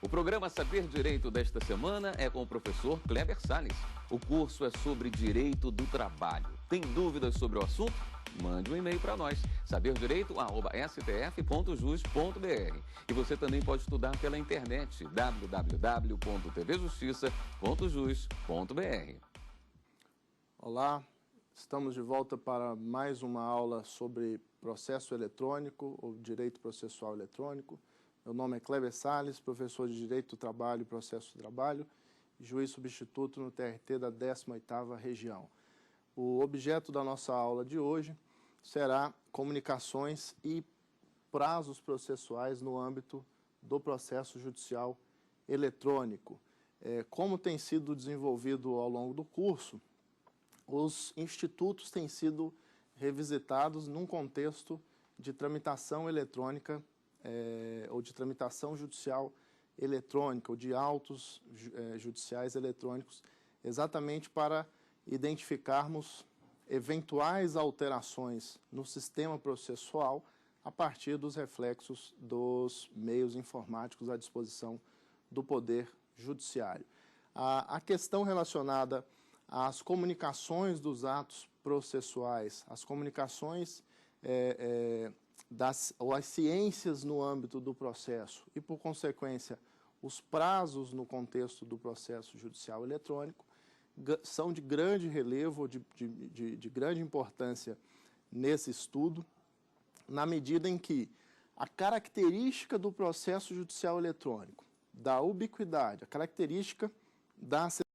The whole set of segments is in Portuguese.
O programa Saber Direito desta semana é com o professor Kleber Salles. O curso é sobre Direito do Trabalho. Tem dúvidas sobre o assunto? Mande um e-mail para nós, saberdireito@stf.jus.br. E você também pode estudar pela internet, www.tvjustiça.jus.br. Olá, estamos de volta para mais uma aula sobre processo eletrônico ou direito processual eletrônico. Meu nome é Kleber Salles, professor de Direito do Trabalho e Processo do Trabalho, e juiz substituto no TRT da 18ª Região. O objeto da nossa aula de hoje será comunicações e prazos processuais no âmbito do processo judicial eletrônico. Como tem sido desenvolvido ao longo do curso, os institutos têm sido revisitados num contexto de tramitação eletrônica ou de tramitação judicial eletrônica ou de autos judiciais eletrônicos, exatamente para identificarmos eventuais alterações no sistema processual a partir dos reflexos dos meios informáticos à disposição do Poder Judiciário. A questão relacionada às comunicações dos atos processuais, as comunicações ou as ciências no âmbito do processo e, por consequência, os prazos no contexto do processo judicial eletrônico, são de grande relevo, de grande importância nesse estudo, na medida em que a característica do processo judicial eletrônico, da ubiquidade, a característica da acessibilidade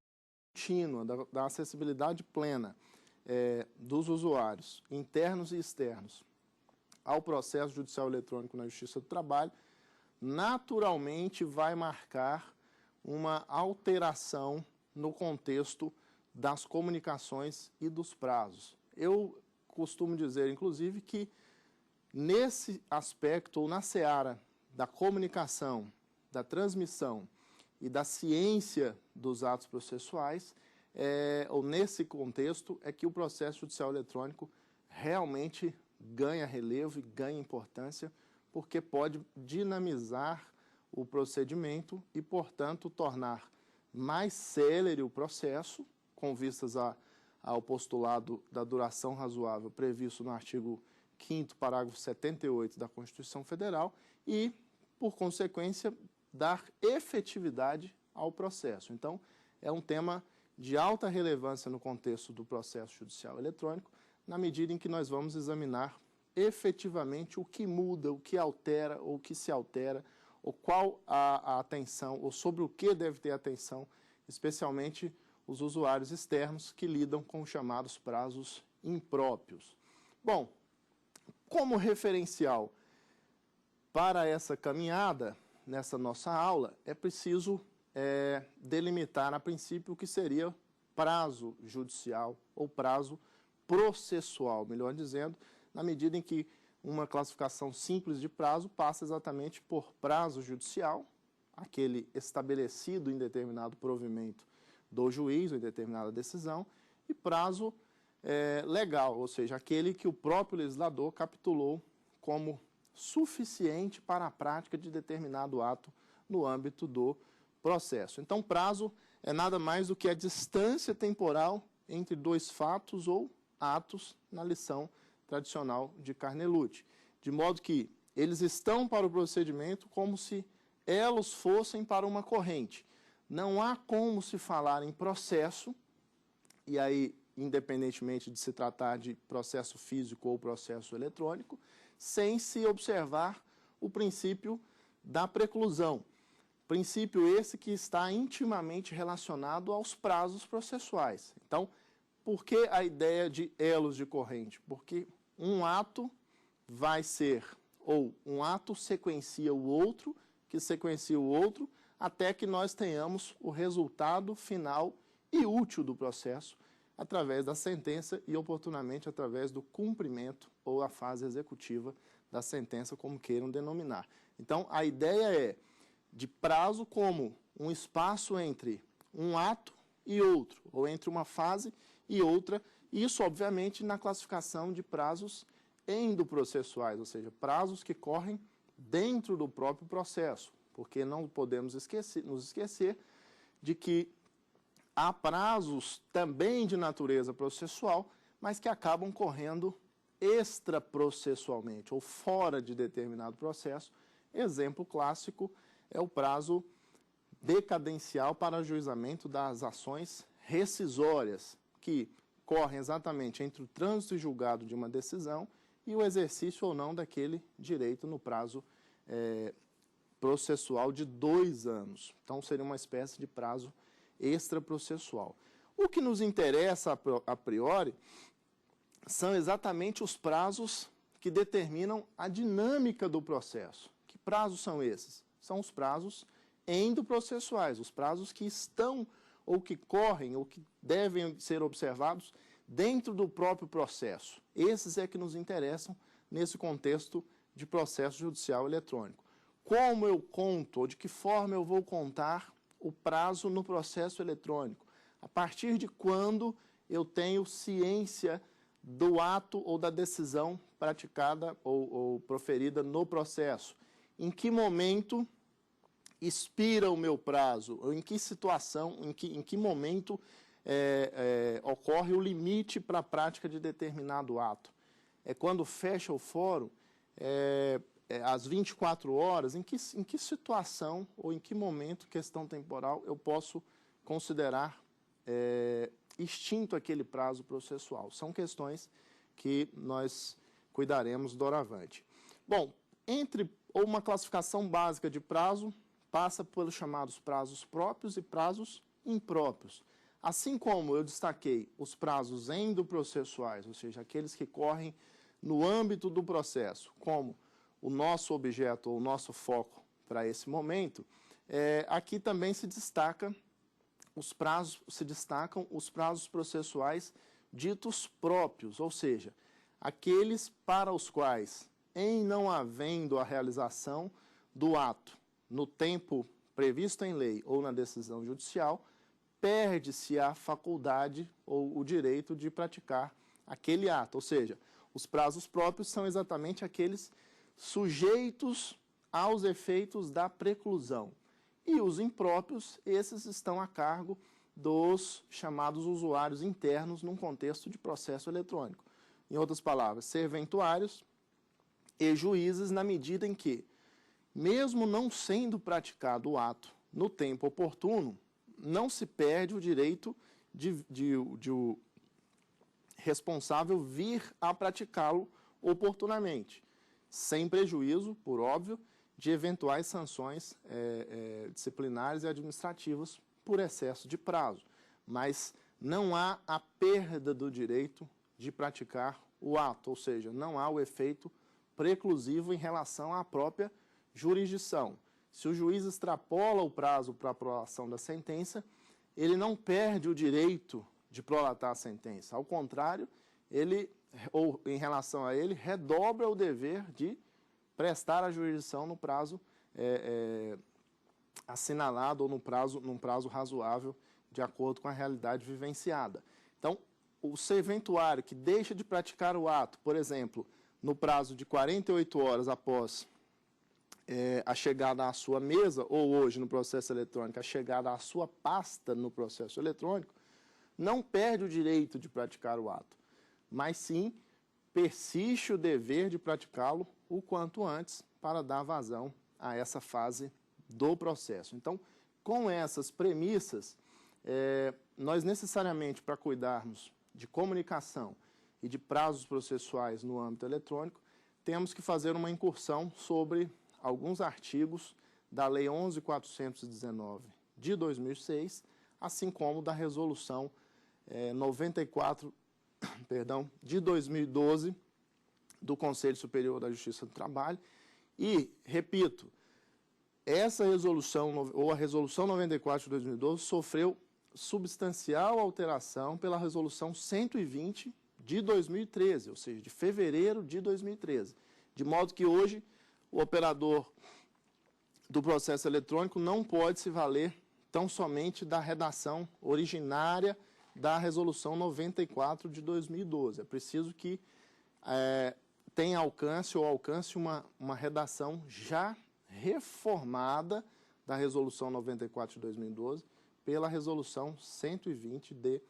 contínua, da acessibilidade plena dos usuários, internos e externos, ao processo judicial eletrônico na Justiça do Trabalho, naturalmente vai marcar uma alteração no contexto das comunicações e dos prazos. Eu costumo dizer, inclusive, que nesse aspecto, ou na seara da comunicação, da transmissão e da ciência dos atos processuais, ou nesse contexto, é que o processo judicial eletrônico realmente ganha relevo e ganha importância, porque pode dinamizar o procedimento e, portanto, tornar mais célere o processo, com vistas ao postulado da duração razoável previsto no artigo 5º, parágrafo 78 da Constituição Federal e, por consequência, dar efetividade ao processo. Então, é um tema de alta relevância no contexto do processo judicial eletrônico, na medida em que nós vamos examinar efetivamente o que muda, o que altera, ou o que se altera, ou qual a atenção, ou sobre o que deve ter atenção, especialmente os usuários externos que lidam com os chamados prazos impróprios. Bom, como referencial para essa caminhada, nessa nossa aula, é preciso delimitar a princípio o que seria prazo judicial ou prazo processual, melhor dizendo, na medida em que uma classificação simples de prazo passa exatamente por prazo judicial, aquele estabelecido em determinado provimento do juiz ou em determinada decisão, e prazo legal, ou seja, aquele que o próprio legislador capitulou como suficiente para a prática de determinado ato no âmbito do processo. Então, prazo é nada mais do que a distância temporal entre dois fatos ou atos na lição tradicional de Carnelutti, de modo que eles estão para o procedimento como se elos fossem para uma corrente. Não há como se falar em processo, e aí, independentemente de se tratar de processo físico ou processo eletrônico, sem se observar o princípio da preclusão. Princípio esse que está intimamente relacionado aos prazos processuais. Então, por que a ideia de elos de corrente? Porque um ato vai ser, ou um ato sequencia o outro, que sequencia o outro, até que nós tenhamos o resultado final e útil do processo, através da sentença e, oportunamente, através do cumprimento ou a fase executiva da sentença, como queiram denominar. Então, a ideia é de prazo como um espaço entre um ato e outro, ou entre uma fase e outra, isso, obviamente, na classificação de prazos endoprocessuais, ou seja, prazos que correm dentro do próprio processo, porque não podemos nos esquecer de que há prazos também de natureza processual, mas que acabam correndo extraprocessualmente ou fora de determinado processo. Exemplo clássico é o prazo decadencial para ajuizamento das ações rescisórias, que correm exatamente entre o trânsito e julgado de uma decisão e o exercício ou não daquele direito no prazo processual de 2 anos. Então, seria uma espécie de prazo extraprocessual. O que nos interessa a priori são exatamente os prazos que determinam a dinâmica do processo. Que prazos são esses? São os prazos endoprocessuais, os prazos que estão ou que correm ou que devem ser observados dentro do próprio processo. Esses é que nos interessam nesse contexto de processo judicial eletrônico. Como eu conto, ou de que forma eu vou contar o prazo no processo eletrônico? A partir de quando eu tenho ciência do ato ou da decisão praticada ou proferida no processo? Em que momento expira o meu prazo? Ou em que situação, em que momento ocorre o limite para a prática de determinado ato? É quando fecha o fórum, às 24 horas, em que situação ou em que momento, questão temporal, eu posso considerar extinto aquele prazo processual? São questões que nós cuidaremos doravante. Bom, uma classificação básica de prazo passa pelos chamados prazos próprios e prazos impróprios. Assim como eu destaquei os prazos endoprocessuais, ou seja, aqueles que correm no âmbito do processo, como o nosso objeto ou o nosso foco para esse momento, aqui também se destacam os prazos processuais ditos próprios, ou seja, aqueles para os quais, em não havendo a realização do ato no tempo previsto em lei ou na decisão judicial, perde-se a faculdade ou o direito de praticar aquele ato. Ou seja, os prazos próprios são exatamente aqueles sujeitos aos efeitos da preclusão. E os impróprios, esses estão a cargo dos chamados usuários internos num contexto de processo eletrônico. Em outras palavras, serventuários e juízes, na medida em que, mesmo não sendo praticado o ato no tempo oportuno, não se perde o direito de o responsável vir a praticá-lo oportunamente, sem prejuízo, por óbvio, de eventuais sanções disciplinares e administrativas por excesso de prazo. Mas não há a perda do direito de praticar o ato, ou seja, não há o efeito preclusivo em relação à própria jurisdição. Se o juiz extrapola o prazo para a aprovação da sentença, ele não perde o direito de prolatar a sentença. Ao contrário, ou em relação a ele, redobra o dever de prestar a jurisdição no prazo assinalado ou num prazo razoável, de acordo com a realidade vivenciada. Então, o serventuário que deixa de praticar o ato, por exemplo, no prazo de 48 horas após a chegada à sua mesa, ou hoje no processo eletrônico, a chegada à sua pasta no processo eletrônico, não perde o direito de praticar o ato, mas sim persiste o dever de praticá-lo o quanto antes para dar vazão a essa fase do processo. Então, com essas premissas, nós necessariamente, para cuidarmos de comunicação e de prazos processuais no âmbito eletrônico, temos que fazer uma incursão sobre alguns artigos da Lei 11.419 de 2006, assim como da Resolução 94, de 2012, do Conselho Superior da Justiça do Trabalho. E, repito, essa resolução, ou a Resolução 94 de 2012, sofreu substancial alteração pela Resolução 120 de 2013, ou seja, de fevereiro de 2013. De modo que hoje o operador do processo eletrônico não pode se valer tão somente da redação originária da Resolução 94 de 2012. É preciso que tenha alcance ou alcance uma redação já reformada da Resolução 94 de 2012 pela Resolução 120 de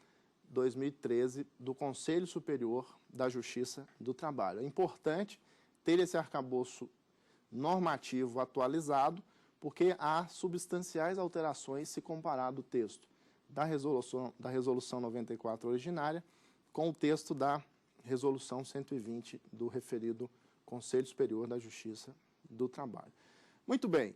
2013 do Conselho Superior da Justiça do Trabalho. É importante ter esse arcabouço normativo atualizado, porque há substanciais alterações se comparado o texto da Resolução 94 originária com o texto da Resolução 120 do referido Conselho Superior da Justiça do Trabalho. Muito bem,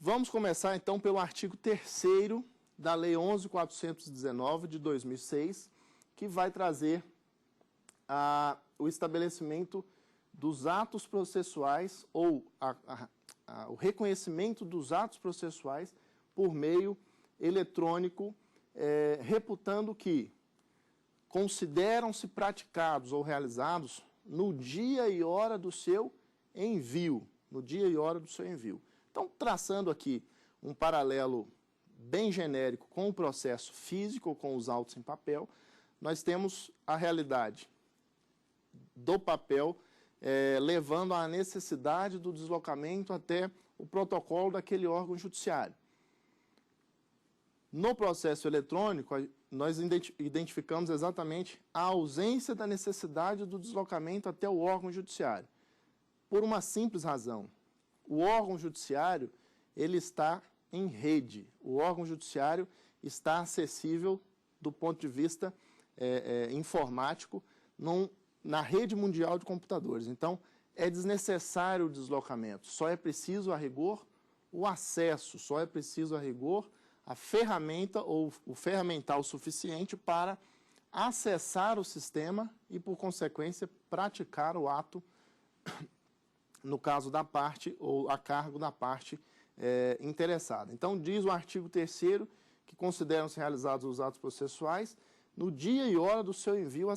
vamos começar então pelo artigo 3º da Lei 11.419 de 2006, que vai trazer o estabelecimento dos atos processuais ou o reconhecimento dos atos processuais por meio eletrônico, reputando que consideram-se praticados ou realizados no dia e hora do seu envio. No dia e hora do seu envio. Então, traçando aqui um paralelo bem genérico com o processo físico, com os autos em papel, nós temos a realidade do papel levando à necessidade do deslocamento até o protocolo daquele órgão judiciário. No processo eletrônico, nós identificamos exatamente a ausência da necessidade do deslocamento até o órgão judiciário. Por uma simples razão. O órgão judiciário, ele está em rede. O órgão judiciário está acessível do ponto de vista informático na rede mundial de computadores. Então, é desnecessário o deslocamento. Só é preciso, a rigor, o acesso. Só é preciso, a rigor, a ferramenta ou o ferramental suficiente para acessar o sistema e, por consequência, praticar o ato, no caso da parte ou a cargo da parte interessada. Então, diz o artigo 3º que consideram-se realizados os atos processuais no dia e hora do seu envio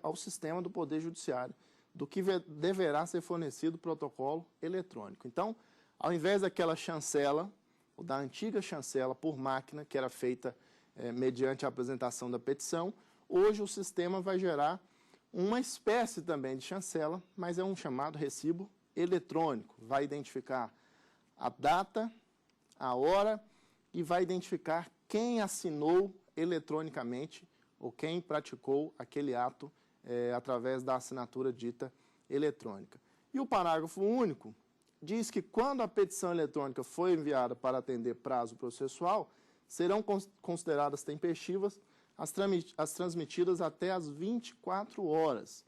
ao sistema do Poder Judiciário, do que deverá ser fornecido o protocolo eletrônico. Então, ao invés daquela chancela, ou da antiga chancela por máquina, que era feita mediante a apresentação da petição, hoje o sistema vai gerar uma espécie também de chancela, mas é um chamado recibo eletrônico. Vai identificar a data, a hora e vai identificar quem assinou eletronicamente ou quem praticou aquele ato através da assinatura dita eletrônica. E o parágrafo único diz que quando a petição eletrônica foi enviada para atender prazo processual, serão consideradas tempestivas as transmitidas até as 24 horas.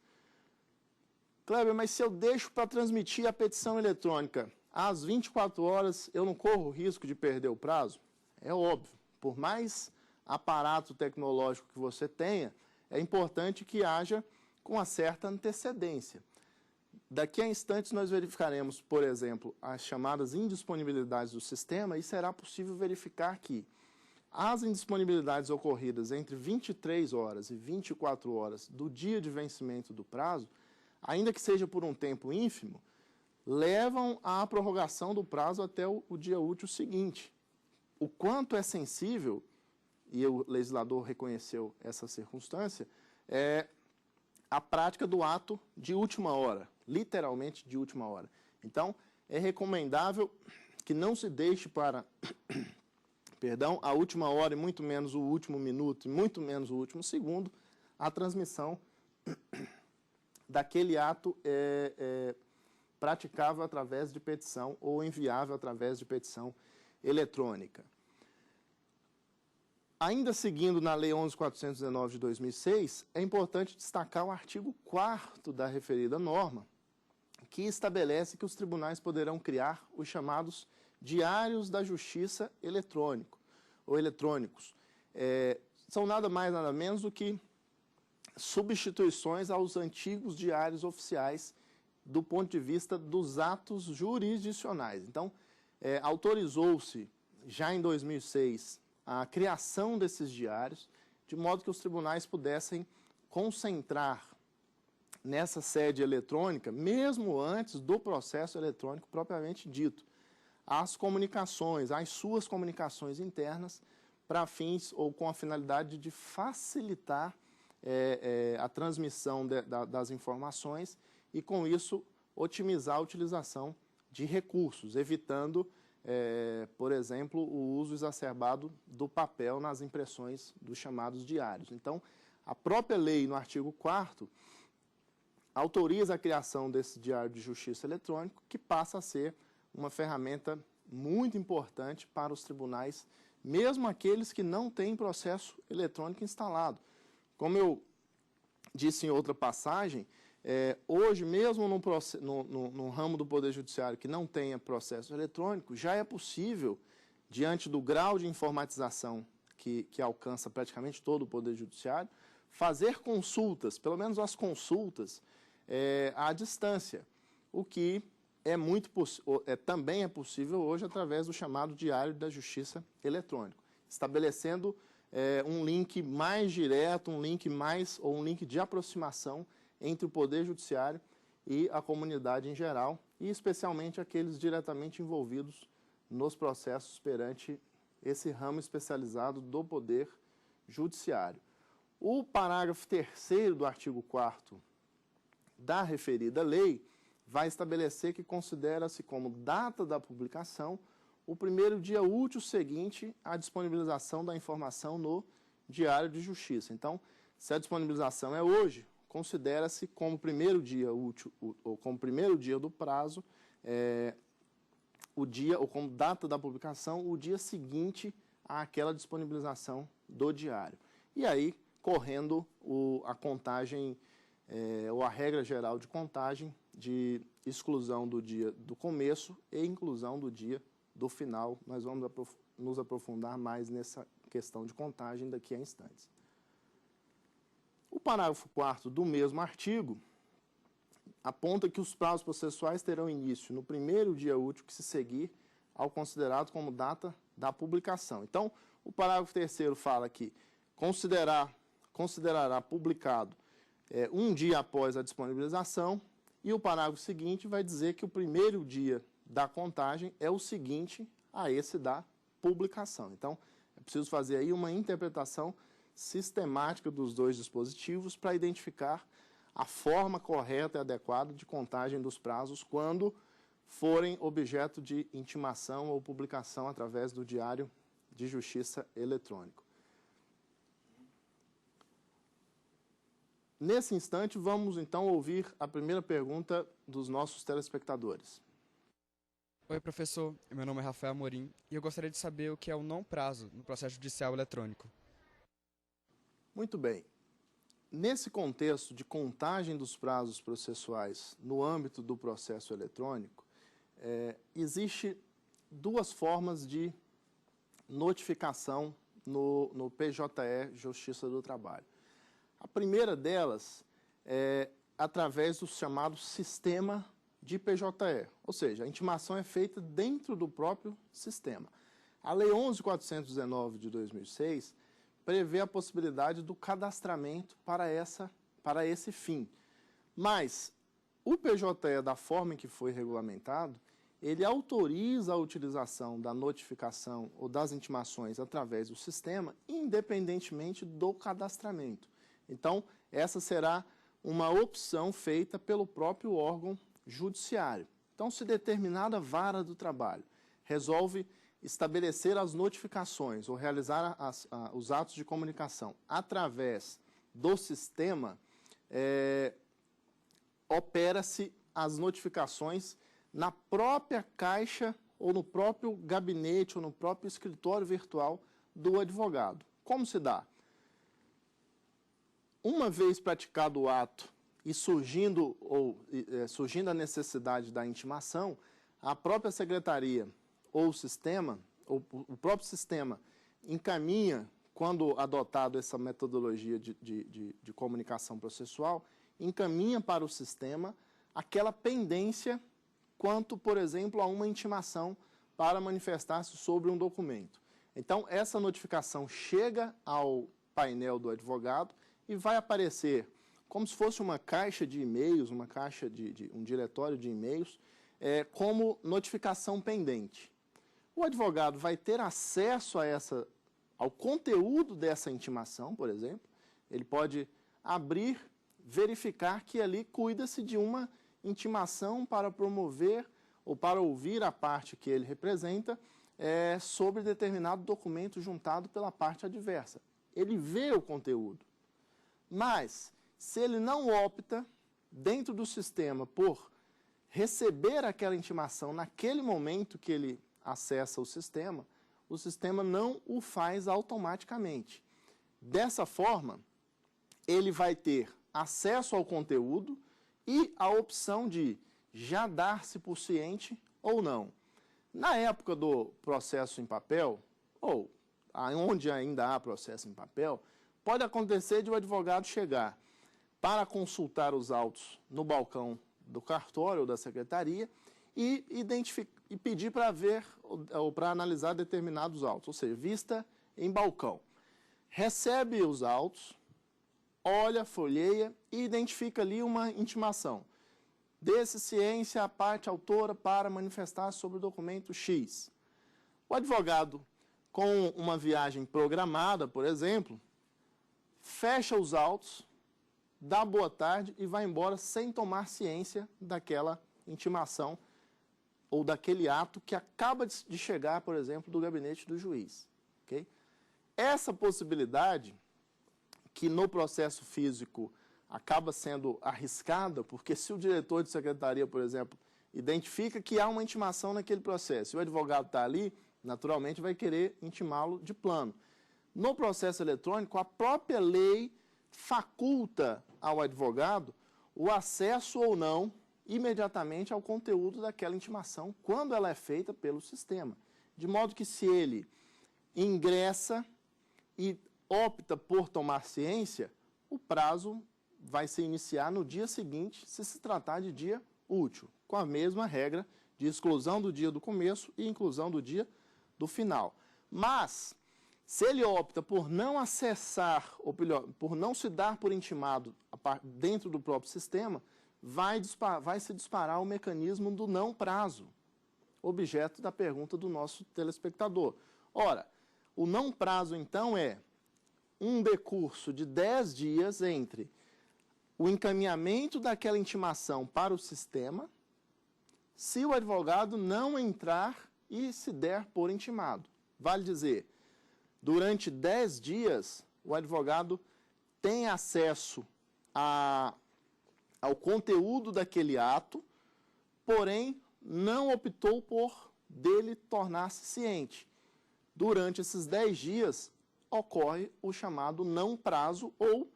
Kleber, mas se eu deixo para transmitir a petição eletrônica às 24 horas, eu não corro o risco de perder o prazo? É óbvio. Por mais aparato tecnológico que você tenha, é importante que haja com uma certa antecedência. Daqui a instantes nós verificaremos, por exemplo, as chamadas indisponibilidades do sistema e será possível verificar que as indisponibilidades ocorridas entre 23 horas e 24 horas do dia de vencimento do prazo, ainda que seja por um tempo ínfimo, levam à prorrogação do prazo até o dia útil seguinte. O quanto é sensível, e o legislador reconheceu essa circunstância, é a prática do ato de última hora, literalmente de última hora. Então, é recomendável que não se deixe para, a última hora e muito menos o último minuto e muito menos o último segundo, a transmissão daquele ato praticável através de petição ou enviável através de petição eletrônica. Ainda seguindo na Lei 11.419 de 2006, é importante destacar o artigo 4º da referida norma, que estabelece que os tribunais poderão criar os chamados diários da justiça eletrônicos. São nada mais, nada menos do que substituições aos antigos diários oficiais do ponto de vista dos atos jurisdicionais. Então, autorizou-se, já em 2006, a criação desses diários, de modo que os tribunais pudessem concentrar nessa sede eletrônica, mesmo antes do processo eletrônico propriamente dito, as comunicações, as suas comunicações internas, para fins ou com a finalidade de facilitar a transmissão das informações e, com isso, otimizar a utilização de recursos, evitando, por exemplo, o uso exacerbado do papel nas impressões dos chamados diários. Então, a própria lei, no artigo 4º, autoriza a criação desse diário de justiça eletrônico, que passa a ser uma ferramenta muito importante para os tribunais, mesmo aqueles que não têm processo eletrônico instalado. Como eu disse em outra passagem, hoje, mesmo no ramo do Poder Judiciário que não tenha processo eletrônico, já é possível, diante do grau de informatização que alcança praticamente todo o Poder Judiciário, fazer consultas, pelo menos as consultas, à distância, o que também é possível hoje através do chamado Diário da Justiça Eletrônico, estabelecendo um link mais direto, um link de aproximação entre o Poder Judiciário e a comunidade em geral, e especialmente aqueles diretamente envolvidos nos processos perante esse ramo especializado do Poder Judiciário. O parágrafo 3º do artigo 4º da referida lei vai estabelecer que considera-se como data da publicação o primeiro dia útil seguinte à disponibilização da informação no Diário de Justiça. Então, se a disponibilização é hoje, considera-se como primeiro dia útil, ou como primeiro dia do prazo, ou como data da publicação, o dia seguinte àquela disponibilização do diário. E aí, correndo a contagem, ou a regra geral de contagem, de exclusão do dia do começo e inclusão do dia do final. Nós vamos nos aprofundar mais nessa questão de contagem daqui a instantes. O parágrafo 4º do mesmo artigo aponta que os prazos processuais terão início no primeiro dia útil que se seguir ao considerado como data da publicação. Então, o parágrafo 3º fala que considerará publicado um dia após a disponibilização, e o parágrafo seguinte vai dizer que o primeiro dia da contagem é o seguinte a esse da publicação. Então, é preciso fazer aí uma interpretação sistemática dos dois dispositivos para identificar a forma correta e adequada de contagem dos prazos quando forem objeto de intimação ou publicação através do Diário de Justiça Eletrônico. Nesse instante, vamos então ouvir a primeira pergunta dos nossos telespectadores. Oi, professor. Meu nome é Rafael Amorim e eu gostaria de saber o que é o não prazo no processo judicial eletrônico. Muito bem. Nesse contexto de contagem dos prazos processuais no âmbito do processo eletrônico, existe duas formas de notificação no PJE Justiça do Trabalho. A primeira delas é através do chamado sistema de PJE, ou seja, a intimação é feita dentro do próprio sistema. A Lei 11.419 de 2006 prevê a possibilidade do cadastramento para esse fim. Mas o PJE, da forma em que foi regulamentado, ele autoriza a utilização da notificação ou das intimações através do sistema, independentemente do cadastramento. Então, essa será uma opção feita pelo próprio órgão judiciário. Então, se determinada vara do trabalho resolve estabelecer as notificações ou realizar os atos de comunicação através do sistema, opera-se as notificações na própria caixa ou no próprio gabinete ou no próprio escritório virtual do advogado. Como se dá? Uma vez praticado o ato e surgindo a necessidade da intimação, a própria secretaria ou o sistema, ou o próprio sistema encaminha, quando adotado essa metodologia de comunicação processual, encaminha para o sistema aquela pendência quanto, por exemplo, a uma intimação para manifestar-se sobre um documento. Então, essa notificação chega ao painel do advogado e vai aparecer como se fosse uma caixa de e-mails, uma caixa um diretório de e-mails, como notificação pendente. O advogado vai ter acesso ao conteúdo dessa intimação, por exemplo. Ele pode abrir, verificar que ali cuida-se de uma intimação para promover ou para ouvir a parte que ele representa sobre determinado documento juntado pela parte adversa. Ele vê o conteúdo. Mas, se ele não opta, dentro do sistema, por receber aquela intimação naquele momento que ele acessa o sistema não o faz automaticamente. Dessa forma, ele vai ter acesso ao conteúdo e a opção de já dar-se por ciente ou não. Na época do processo em papel, ou onde ainda há processo em papel, pode acontecer de o advogado chegar para consultar os autos no balcão do cartório ou da secretaria e pedir para ver ou para analisar determinados autos, ou seja, vista em balcão. Recebe os autos, olha, folheia e identifica ali uma intimação. Dê-se ciência à parte autora para manifestar sobre o documento X. O advogado, com uma viagem programada, por exemplo, fecha os autos, dá boa tarde e vai embora sem tomar ciência daquela intimação ou daquele ato que acaba de chegar, por exemplo, do gabinete do juiz. Okay? Essa possibilidade, que no processo físico acaba sendo arriscada, porque se o diretor de secretaria, por exemplo, identifica que há uma intimação naquele processo e o advogado está ali, naturalmente vai querer intimá-lo de plano. No processo eletrônico, a própria lei faculta ao advogado o acesso ou não imediatamente ao conteúdo daquela intimação, quando ela é feita pelo sistema. De modo que se ele ingressa e opta por tomar ciência, o prazo vai se iniciar no dia seguinte, se tratar de dia útil, com a mesma regra de exclusão do dia do começo e inclusão do dia do final. Mas, se ele opta por não acessar, ou por não se dar por intimado dentro do próprio sistema, vai se disparar o mecanismo do não prazo, objeto da pergunta do nosso telespectador. Ora, o não prazo, então, é um decurso de 10 dias entre o encaminhamento daquela intimação para o sistema, se o advogado não entrar e se der por intimado. Vale dizer, durante 10 dias, o advogado tem acesso ao conteúdo daquele ato, porém, não optou por dele tornar-se ciente. Durante esses 10 dias, ocorre o chamado não prazo ou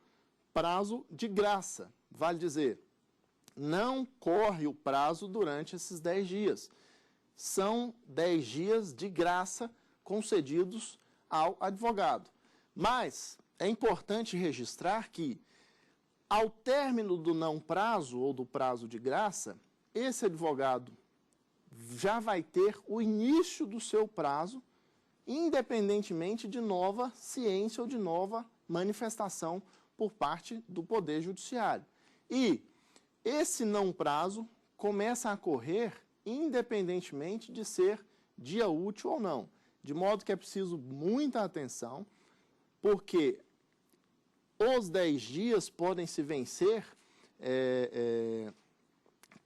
prazo de graça. Vale dizer, não corre o prazo durante esses 10 dias. São 10 dias de graça concedidos ao advogado. Mas é importante registrar que, ao término do não prazo ou do prazo de graça, esse advogado já vai ter o início do seu prazo, independentemente de nova ciência ou de nova manifestação por parte do Poder Judiciário. E esse não prazo começa a correr independentemente de ser dia útil ou não. De modo que é preciso muita atenção, porque os 10 dias podem se vencer,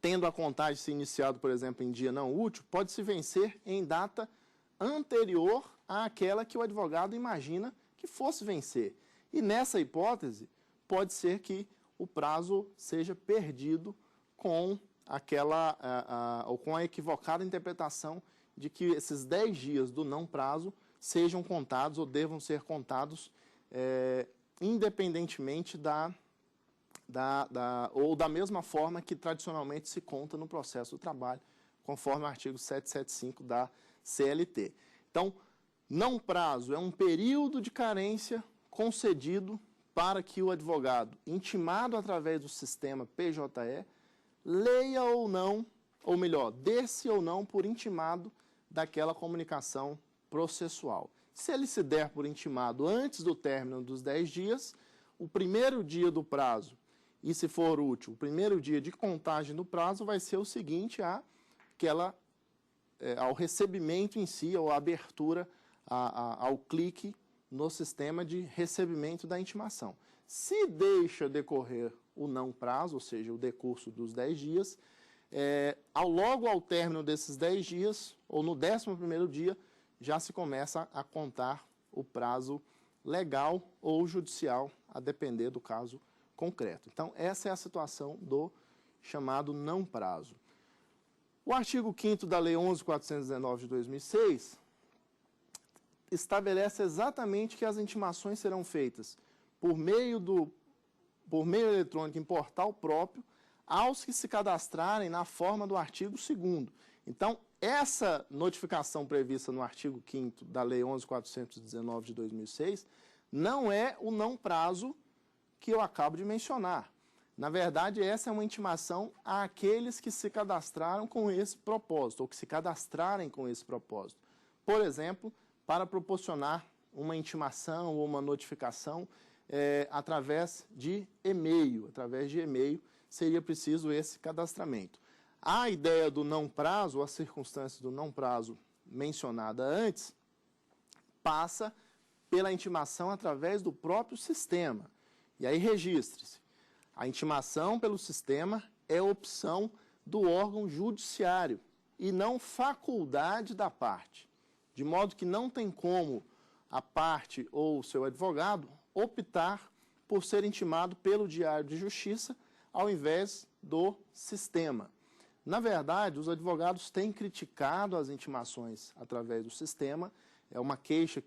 tendo a contagem se iniciado, por exemplo, em dia não útil, pode se vencer em data anterior àquela que o advogado imagina que fosse vencer. E nessa hipótese, pode ser que o prazo seja perdido com ou com a equivocada interpretação de que esses 10 dias do não prazo sejam contados ou devam ser contados independentemente ou da mesma forma que tradicionalmente se conta no processo do trabalho, conforme o artigo 775 da CLT. Então, não prazo é um período de carência concedido para que o advogado, intimado através do sistema PJE, leia ou não, ou melhor, dê-se ou não por intimado daquela comunicação processual. Se ele se der por intimado antes do término dos 10 dias, o primeiro dia do prazo, e se for útil, o primeiro dia de contagem do prazo vai ser o seguinte ao recebimento em si, ou à abertura, ao clique no sistema de recebimento da intimação. Se deixa decorrer o não prazo, ou seja, o decurso dos 10 dias, logo ao término desses 10 dias, ou no 11º dia, já se começa a contar o prazo legal ou judicial, a depender do caso concreto. Então, essa é a situação do chamado não prazo. O artigo 5º da Lei 11.419 de 2006 estabelece exatamente que as intimações serão feitas por meio eletrônico em portal próprio aos que se cadastrarem na forma do artigo 2º. Então, essa notificação prevista no artigo 5º da Lei 11.419 de 2006 não é o não prazo que eu acabo de mencionar. Na verdade, essa é uma intimação àqueles que se cadastraram com esse propósito, ou que se cadastrarem com esse propósito. Por exemplo, para proporcionar uma intimação ou uma notificação através de e-mail. Através de e-mail seria preciso esse cadastramento. A ideia do não prazo, ou as circunstâncias do não prazo mencionada antes, passa pela intimação através do próprio sistema. E aí registre-se. A intimação pelo sistema é opção do órgão judiciário e não faculdade da parte, de modo que não tem como a parte ou o seu advogado optar por ser intimado pelo Diário de Justiça ao invés do sistema. Na verdade, os advogados têm criticado as intimações através do sistema, é uma queixa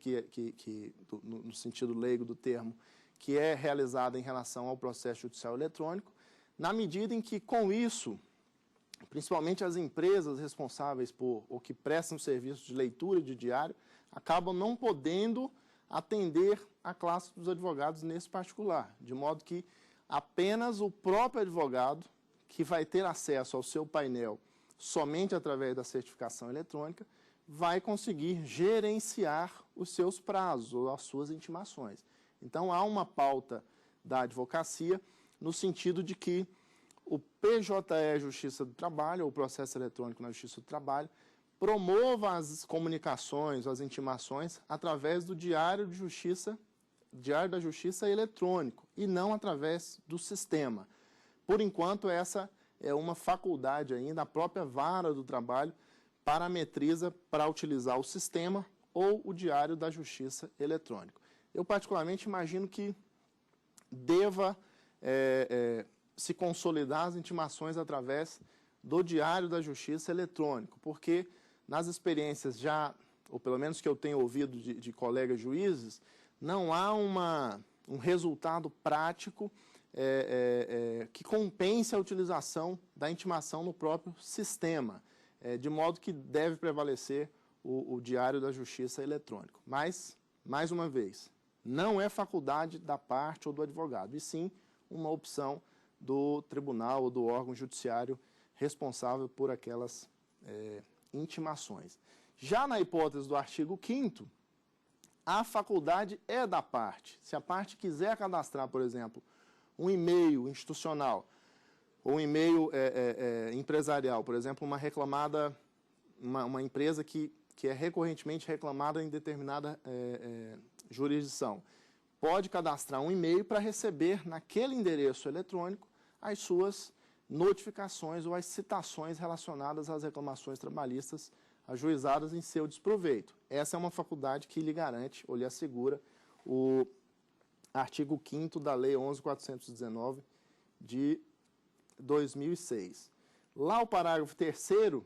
no sentido leigo do termo, que é realizada em relação ao processo judicial eletrônico, na medida em que, com isso, principalmente as empresas responsáveis por, ou que prestam serviço de leitura de diário, acabam não podendo atender a classe dos advogados nesse particular, de modo que apenas o próprio advogado, que vai ter acesso ao seu painel somente através da certificação eletrônica, vai conseguir gerenciar os seus prazos ou as suas intimações. Então, há uma pauta da advocacia no sentido de que o PJE Justiça do Trabalho, ou o processo eletrônico na Justiça do Trabalho, promova as comunicações, as intimações, através do Diário da Justiça eletrônico, e não através do sistema. Por enquanto, essa é uma faculdade ainda, a própria vara do trabalho parametriza para utilizar o sistema ou o Diário da Justiça eletrônico. Eu, particularmente, imagino que deva se consolidar as intimações através do Diário da Justiça eletrônico, porque nas experiências já, ou pelo menos que eu tenho ouvido de colegas juízes, não há um resultado prático que compense a utilização da intimação no próprio sistema, de modo que deve prevalecer o Diário da Justiça eletrônico. Mas, mais uma vez, não é faculdade da parte ou do advogado, e sim uma opção do tribunal ou do órgão judiciário responsável por aquelas intimações. Já na hipótese do artigo 5º, a faculdade é da parte. Se a parte quiser cadastrar, por exemplo, um e-mail institucional ou um e-mail empresarial, por exemplo, uma empresa que é recorrentemente reclamada em determinada jurisdição, pode cadastrar um e-mail para receber naquele endereço eletrônico as suas notificações ou as citações relacionadas às reclamações trabalhistas ajuizadas em seu desproveito. Essa é uma faculdade que lhe garante ou lhe assegura o artigo 5º da Lei 11.419 de 2006. Lá o parágrafo 3º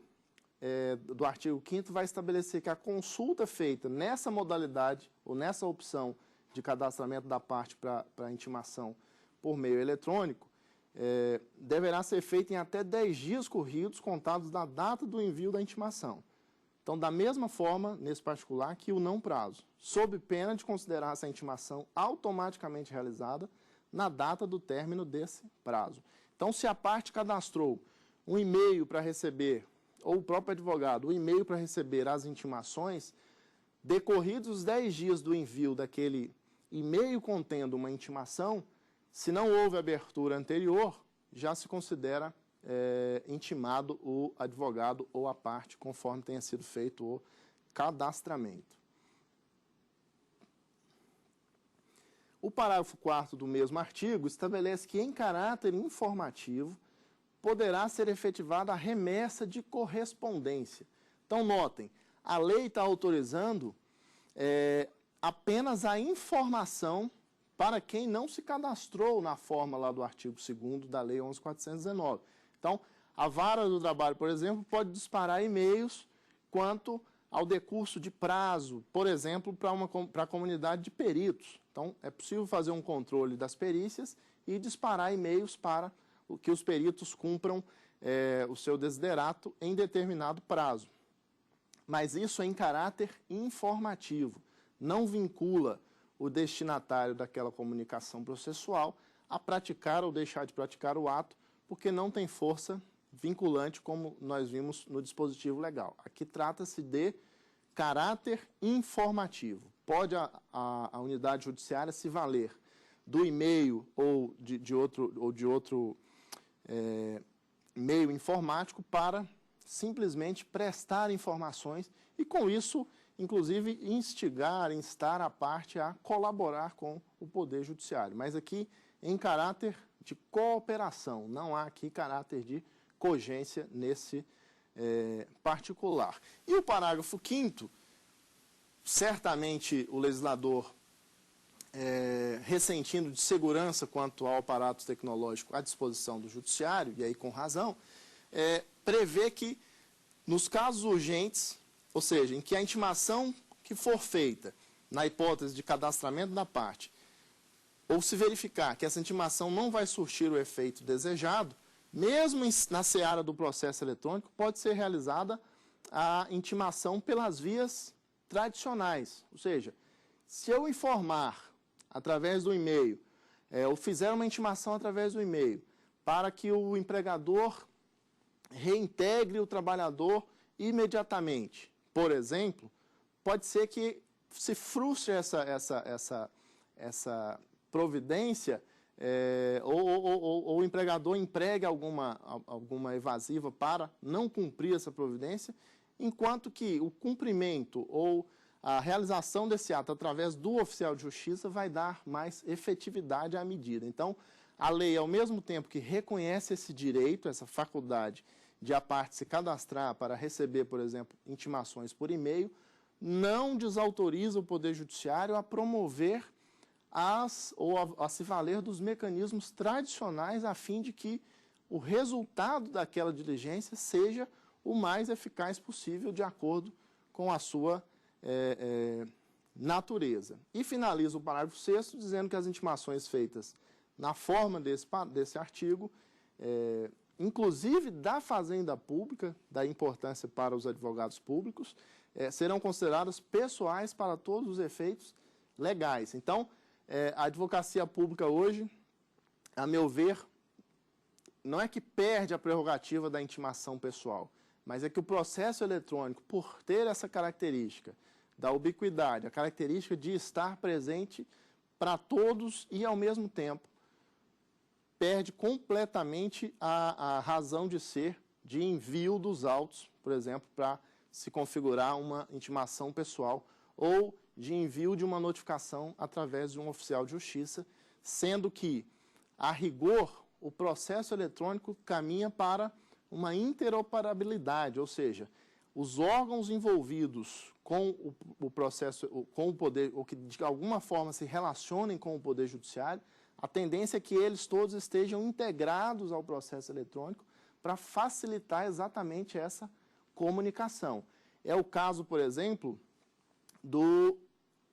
do artigo 5º vai estabelecer que a consulta feita nessa modalidade ou nessa opção de cadastramento da parte para intimação por meio eletrônico deverá ser feita em até 10 dias corridos contados da data do envio da intimação. Então, da mesma forma, nesse particular, que o não prazo, sob pena de considerar essa intimação automaticamente realizada na data do término desse prazo. Então, se a parte cadastrou um e-mail para receber, ou o próprio advogado, um e-mail para receber as intimações, decorridos os 10 dias do envio daquele e-mail contendo uma intimação, se não houve abertura anterior, já se considera intimado o advogado ou a parte, conforme tenha sido feito o cadastramento. O parágrafo 4º do mesmo artigo estabelece que, em caráter informativo, poderá ser efetivada a remessa de correspondência. Então, notem, a lei está autorizando apenas a informação para quem não se cadastrou na forma lá do artigo 2º da Lei 11.419. Então, a Vara do Trabalho, por exemplo, pode disparar e-mails quanto ao decurso de prazo, por exemplo, para a comunidade de peritos. Então, é possível fazer um controle das perícias e disparar e-mails para que os peritos cumpram o seu desiderato em determinado prazo. Mas isso é em caráter informativo, não vincula o destinatário daquela comunicação processual a praticar ou deixar de praticar o ato, porque não tem força vinculante, como nós vimos no dispositivo legal. Aqui trata-se de caráter informativo. Pode a unidade judiciária se valer do e-mail ou de outro meio informático para simplesmente prestar informações e, com isso, inclusive, instar a parte a colaborar com o Poder Judiciário. Mas aqui em caráter de cooperação, não há aqui caráter de cogência nesse particular. E o parágrafo 5º, certamente o legislador, ressentindo de segurança quanto ao aparato tecnológico à disposição do judiciário, e aí com razão, prevê que, nos casos urgentes, ou seja, em que a intimação que for feita, na hipótese de cadastramento da parte, ou se verificar que essa intimação não vai surtir o efeito desejado, mesmo na seara do processo eletrônico, pode ser realizada a intimação pelas vias tradicionais. Ou seja, se eu informar através do e-mail, ou fizer uma intimação através do e-mail, para que o empregador reintegre o trabalhador imediatamente, por exemplo, pode ser que se frustre essa providência, ou o empregador empregue alguma evasiva para não cumprir essa providência, enquanto que o cumprimento ou a realização desse ato através do oficial de justiça vai dar mais efetividade à medida. Então, a lei, ao mesmo tempo que reconhece esse direito, essa faculdade de a parte se cadastrar para receber, por exemplo, intimações por e-mail, não desautoriza o Poder Judiciário a promover ou a se valer dos mecanismos tradicionais a fim de que o resultado daquela diligência seja o mais eficaz possível de acordo com a sua natureza. E finaliza o parágrafo 6º dizendo que as intimações feitas na forma desse artigo, inclusive da Fazenda Pública, da importância para os advogados públicos, serão consideradas pessoais para todos os efeitos legais. Então, a advocacia pública hoje, a meu ver, não é que perde a prerrogativa da intimação pessoal, mas é que o processo eletrônico, por ter essa característica da ubiquidade, a característica de estar presente para todos e, ao mesmo tempo, perde completamente a razão de ser de envio dos autos, por exemplo, para se configurar uma intimação pessoal ou de envio de uma notificação através de um oficial de justiça, sendo que, a rigor, o processo eletrônico caminha para uma interoperabilidade, ou seja, os órgãos envolvidos com o processo, com o poder, ou que de alguma forma se relacionem com o Poder Judiciário, a tendência é que eles todos estejam integrados ao processo eletrônico para facilitar exatamente essa comunicação. É o caso, por exemplo, do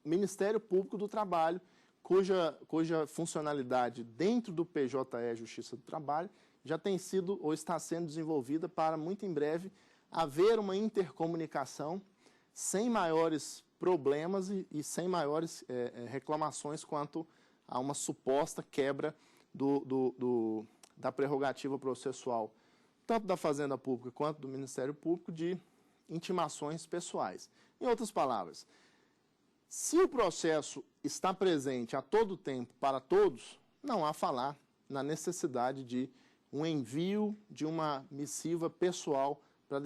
Ministério Público do Trabalho, cuja funcionalidade dentro do PJE Justiça do Trabalho já tem sido ou está sendo desenvolvida para, muito em breve, haver uma intercomunicação sem maiores problemas e sem maiores reclamações quanto a uma suposta quebra da prerrogativa processual, tanto da Fazenda Pública quanto do Ministério Público, de intimações pessoais. Em outras palavras, se o processo está presente a todo tempo para todos, não há falar na necessidade de um envio de uma missiva pessoal para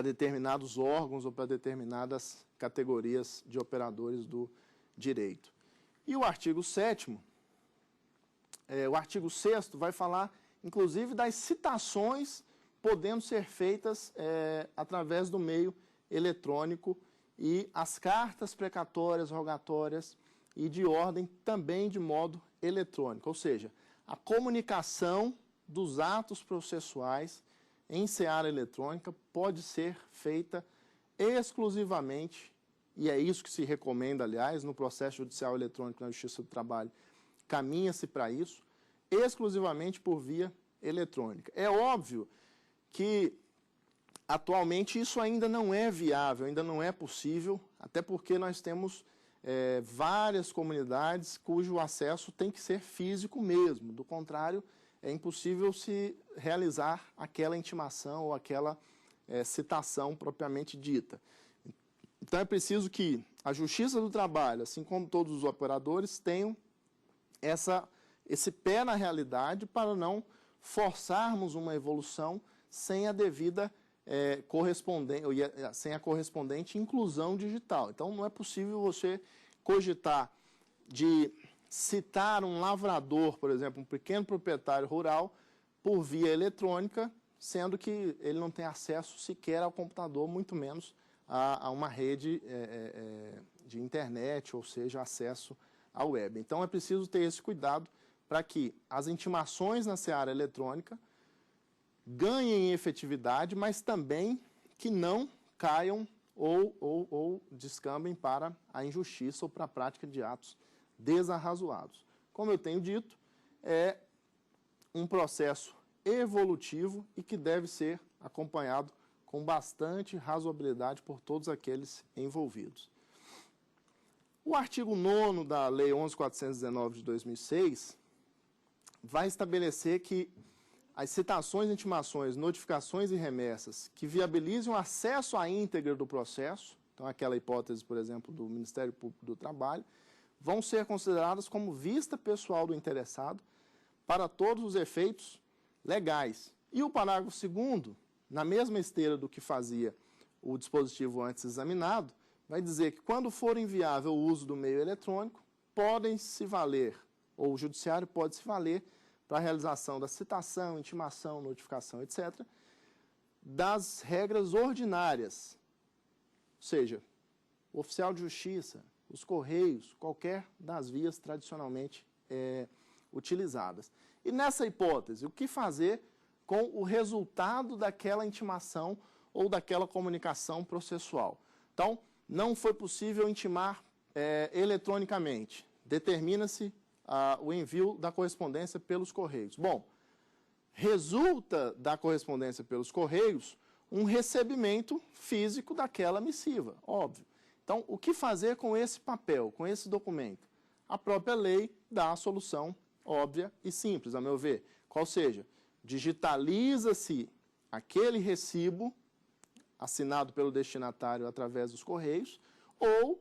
determinados órgãos ou para determinadas categorias de operadores do direito. E o artigo 7º o artigo 6º vai falar, inclusive, das citações podendo ser feitas através do meio eletrônico e as cartas precatórias, rogatórias e de ordem também de modo eletrônico, ou seja, a comunicação dos atos processuais em seara eletrônica pode ser feita exclusivamente, e é isso que se recomenda, aliás, no processo judicial eletrônico na Justiça do Trabalho, caminha-se para isso, exclusivamente por via eletrônica. É óbvio que atualmente isso ainda não é viável, ainda não é possível, até porque nós temos várias comunidades cujo acesso tem que ser físico mesmo, do contrário, é impossível se realizar aquela intimação ou aquela citação propriamente dita. Então é preciso que a Justiça do Trabalho, assim como todos os operadores, tenham esse pé na realidade para não forçarmos uma evolução sem a devida sem a correspondente inclusão digital. Então não é possível você cogitar de citar um lavrador, por exemplo, um pequeno proprietário rural, por via eletrônica, sendo que ele não tem acesso sequer ao computador, muito menos a uma rede de internet, ou seja, acesso à web. Então é preciso ter esse cuidado para que as intimações na seara eletrônica ganhem efetividade, mas também que não caiam ou descambem para a injustiça ou para a prática de atos desarrazoados. Como eu tenho dito, é um processo evolutivo e que deve ser acompanhado com bastante razoabilidade por todos aqueles envolvidos. O artigo 9º da Lei 11.419 de 2006 vai estabelecer que as citações, intimações, notificações e remessas que viabilizem o acesso à íntegra do processo, então aquela hipótese, por exemplo, do Ministério Público do Trabalho, vão ser consideradas como vista pessoal do interessado para todos os efeitos legais. E o parágrafo 2º, na mesma esteira do que fazia o dispositivo antes examinado, vai dizer que quando for inviável o uso do meio eletrônico, podem se valer, ou o judiciário pode se valer, para a realização da citação, intimação, notificação, etc., das regras ordinárias, ou seja, o oficial de justiça, os correios, qualquer das vias tradicionalmente utilizadas. E nessa hipótese, o que fazer com o resultado daquela intimação ou daquela comunicação processual? Então, não foi possível intimar eletronicamente. Determina-se o envio da correspondência pelos correios. Bom, resulta da correspondência pelos correios um recebimento físico daquela missiva, óbvio. Então, o que fazer com esse papel, com esse documento? A própria lei dá a solução óbvia e simples, a meu ver. Qual seja, digitaliza-se aquele recibo assinado pelo destinatário através dos correios ou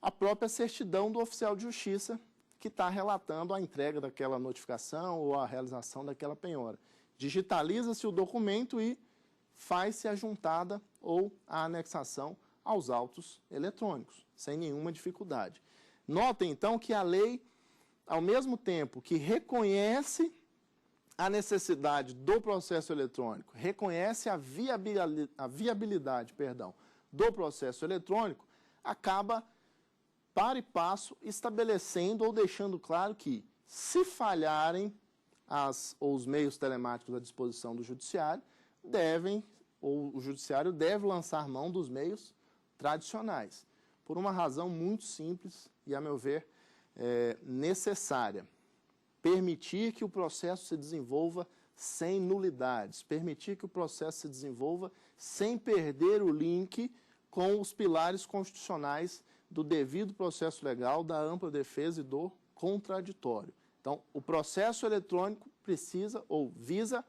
a própria certidão do oficial de justiça que está relatando a entrega daquela notificação ou a realização daquela penhora. Digitaliza-se o documento e faz-se a juntada ou a anexação aos autos eletrônicos, sem nenhuma dificuldade. Notem, então, que a lei, ao mesmo tempo que reconhece a necessidade do processo eletrônico, reconhece a viabilidade do processo eletrônico, acaba, para e passo, estabelecendo ou deixando claro que, se falharem os meios telemáticos à disposição do judiciário, o judiciário deve lançar mão dos meios tradicionais, por uma razão muito simples e, a meu ver, necessária. Permitir que o processo se desenvolva sem nulidades, permitir que o processo se desenvolva sem perder o link com os pilares constitucionais do devido processo legal, da ampla defesa e do contraditório. Então, o processo eletrônico precisa ou visa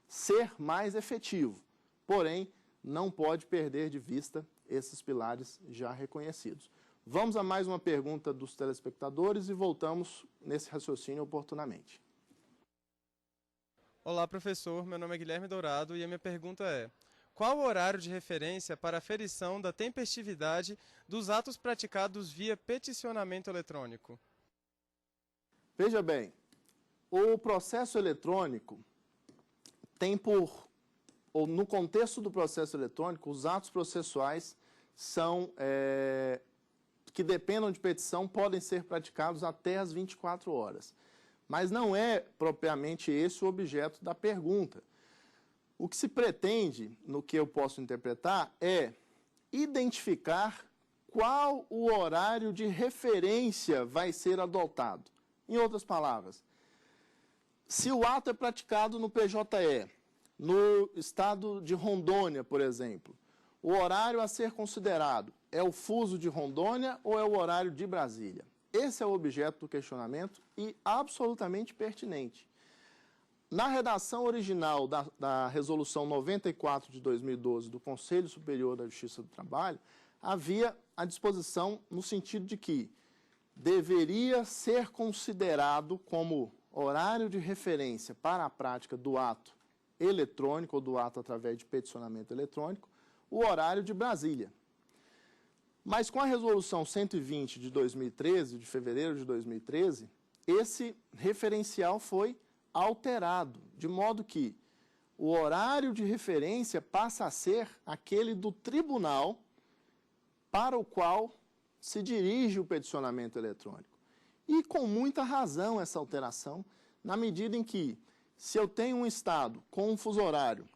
ser mais efetivo, porém, não pode perder de vista esses pilares já reconhecidos. Vamos a mais uma pergunta dos telespectadores e voltamos nesse raciocínio oportunamente. Olá, professor. Meu nome é Guilherme Dourado e a minha pergunta é: qual o horário de referência para a aferição da tempestividade dos atos praticados via peticionamento eletrônico? Veja bem, o processo eletrônico tem ou no contexto do processo eletrônico, os atos processuais que dependam de petição podem ser praticados até as 24 horas. Mas não é propriamente esse o objeto da pergunta. O que se pretende, no que eu posso interpretar, é identificar qual o horário de referência vai ser adotado. Em outras palavras, se o ato é praticado no PJE, no estado de Rondônia, por exemplo, o horário a ser considerado é o fuso de Rondônia ou é o horário de Brasília? Esse é o objeto do questionamento e absolutamente pertinente. Na redação original da Resolução 94 de 2012 do Conselho Superior da Justiça do Trabalho, havia a disposição no sentido de que deveria ser considerado como horário de referência para a prática do ato eletrônico ou do ato através de peticionamento eletrônico, o horário de Brasília. Mas com a Resolução 120 de 2013, de fevereiro de 2013, esse referencial foi alterado, de modo que o horário de referência passa a ser aquele do tribunal para o qual se dirige o peticionamento eletrônico. E com muita razão essa alteração, na medida em que, se eu tenho um estado com um fuso horário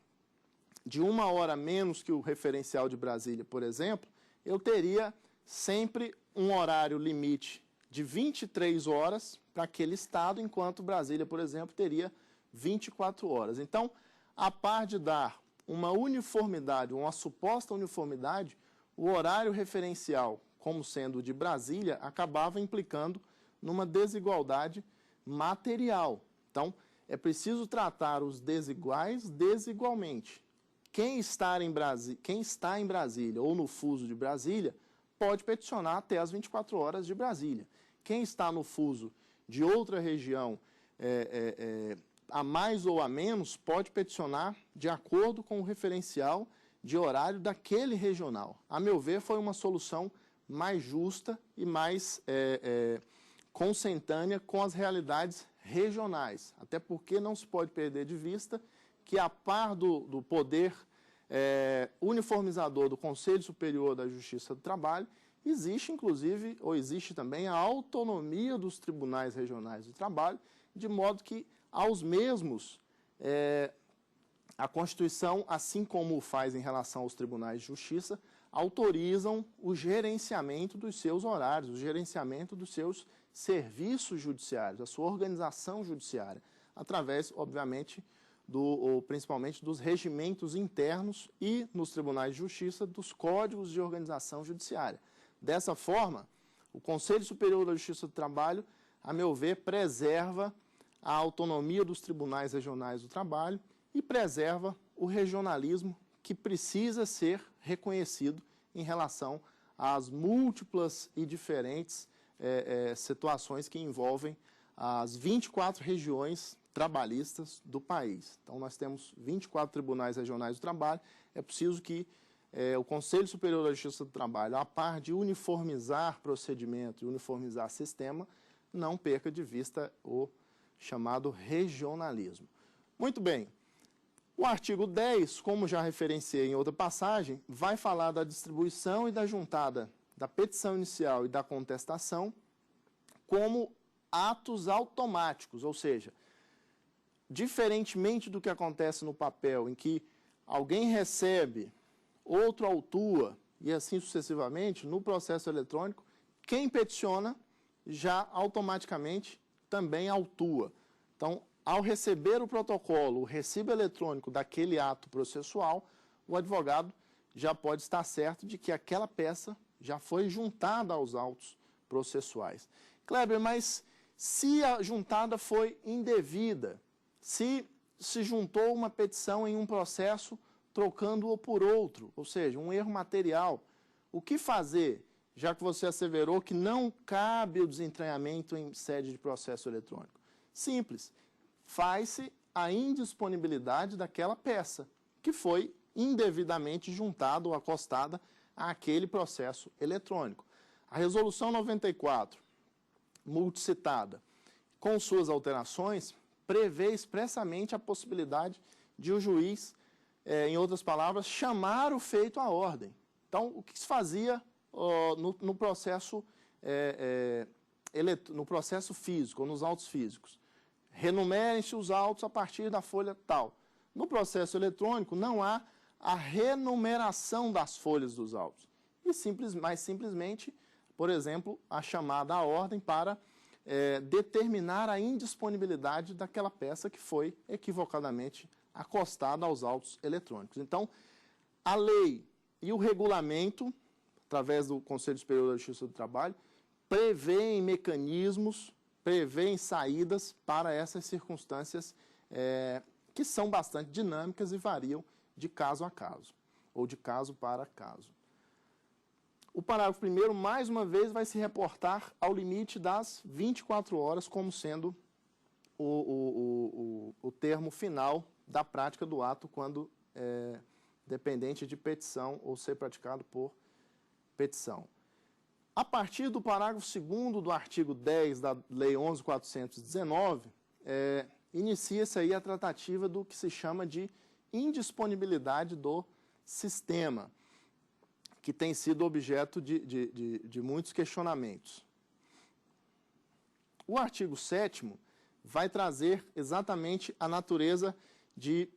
de 1 hora menos que o referencial de Brasília, por exemplo, eu teria sempre um horário limite de 23 horas para aquele estado, enquanto Brasília, por exemplo, teria 24 horas. Então, a par de dar uma uniformidade, uma suposta uniformidade, o horário referencial, como sendo de Brasília, acabava implicando numa desigualdade material. Então, é preciso tratar os desiguais desigualmente. Quem está em Brasília ou no fuso de Brasília pode peticionar até as 24 horas de Brasília. Quem está no fuso de outra região, a mais ou a menos, pode peticionar de acordo com o referencial de horário daquele regional. A meu ver, foi uma solução mais justa e mais consentânea com as realidades regionais. Até porque não se pode perder de vista que, a par do poder uniformizador do Conselho Superior da Justiça do Trabalho, existe, inclusive, ou existe também a autonomia dos tribunais regionais do trabalho, de modo que, aos mesmos, a Constituição, assim como o faz em relação aos tribunais de justiça, autorizam o gerenciamento dos seus horários, o gerenciamento dos seus serviços judiciários, a sua organização judiciária, através, obviamente, principalmente dos regimentos internos e, nos tribunais de justiça, dos códigos de organização judiciária. Dessa forma, o Conselho Superior da Justiça do Trabalho, a meu ver, preserva a autonomia dos tribunais regionais do trabalho e preserva o regionalismo que precisa ser reconhecido em relação às múltiplas e diferentes situações que envolvem as 24 regiões trabalhistas do país. Então, nós temos 24 tribunais regionais do trabalho. É preciso que o Conselho Superior da Justiça do Trabalho, a par de uniformizar procedimento e uniformizar sistema, não perca de vista o chamado regionalismo. Muito bem. O artigo 10, como já referenciei em outra passagem, vai falar da distribuição e da juntada da petição inicial e da contestação como atos automáticos, ou seja, diferentemente do que acontece no papel, em que alguém recebe, outro autua e assim sucessivamente, no processo eletrônico, quem peticiona já automaticamente também autua. Então, ao receber o protocolo, o recibo eletrônico daquele ato processual, o advogado já pode estar certo de que aquela peça já foi juntada aos autos processuais. Kleber, mas se a juntada foi indevida, se juntou uma petição em um processo trocando-o por outro, ou seja, um erro material, o que fazer, já que você asseverou que não cabe o desentranhamento em sede de processo eletrônico? Simples. Faz-se a indisponibilidade daquela peça, que foi indevidamente juntada ou acostada àquele processo eletrônico. A Resolução 94, multicitada, com suas alterações, prevê expressamente a possibilidade de o juiz, em outras palavras, chamar o feito à ordem. Então, o que se fazia no processo físico, ou nos autos físicos? Renumerem-se os autos a partir da folha tal. No processo eletrônico, não há a renumeração das folhas dos autos. E mais simplesmente, por exemplo, a chamada à ordem para determinar a indisponibilidade daquela peça que foi equivocadamente acostada aos autos eletrônicos. Então, a lei e o regulamento, através do Conselho Superior da Justiça do Trabalho, prevêem mecanismos, prevêem saídas para essas circunstâncias que são bastante dinâmicas e variam de caso a caso, ou de caso para caso. O parágrafo 1º, mais uma vez, vai se reportar ao limite das 24 horas como sendo o termo final da prática do ato quando dependente de petição ou ser praticado por petição. A partir do parágrafo 2º do artigo 10 da Lei 11.419, inicia-se aí a tratativa do que se chama de indisponibilidade do sistema, que tem sido objeto de muitos questionamentos. O artigo 7º vai trazer exatamente a natureza de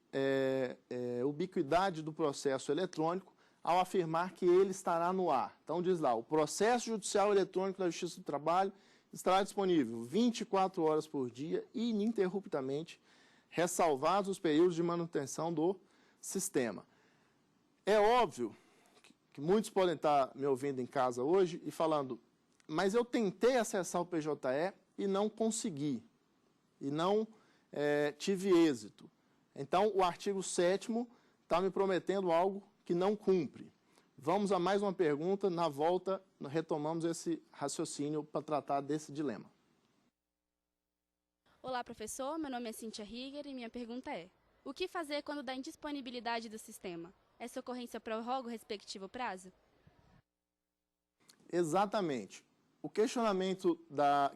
ubiquidade do processo eletrônico ao afirmar que ele estará no ar. Então diz lá, o processo judicial eletrônico da Justiça do Trabalho estará disponível 24 horas por dia, ininterruptamente, ressalvados os períodos de manutenção do sistema. É óbvio que muitos podem estar me ouvindo em casa hoje e falando, mas eu tentei acessar o PJE e não consegui, e não tive êxito. Então, o artigo 7º está me prometendo algo que não cumpre. Vamos a mais uma pergunta, na volta retomamos esse raciocínio para tratar desse dilema. Olá, professor, meu nome é Cíntia Rieger e minha pergunta é: o que fazer quando dá indisponibilidade do sistema? Essa ocorrência prorroga o respectivo prazo? Exatamente. O questionamento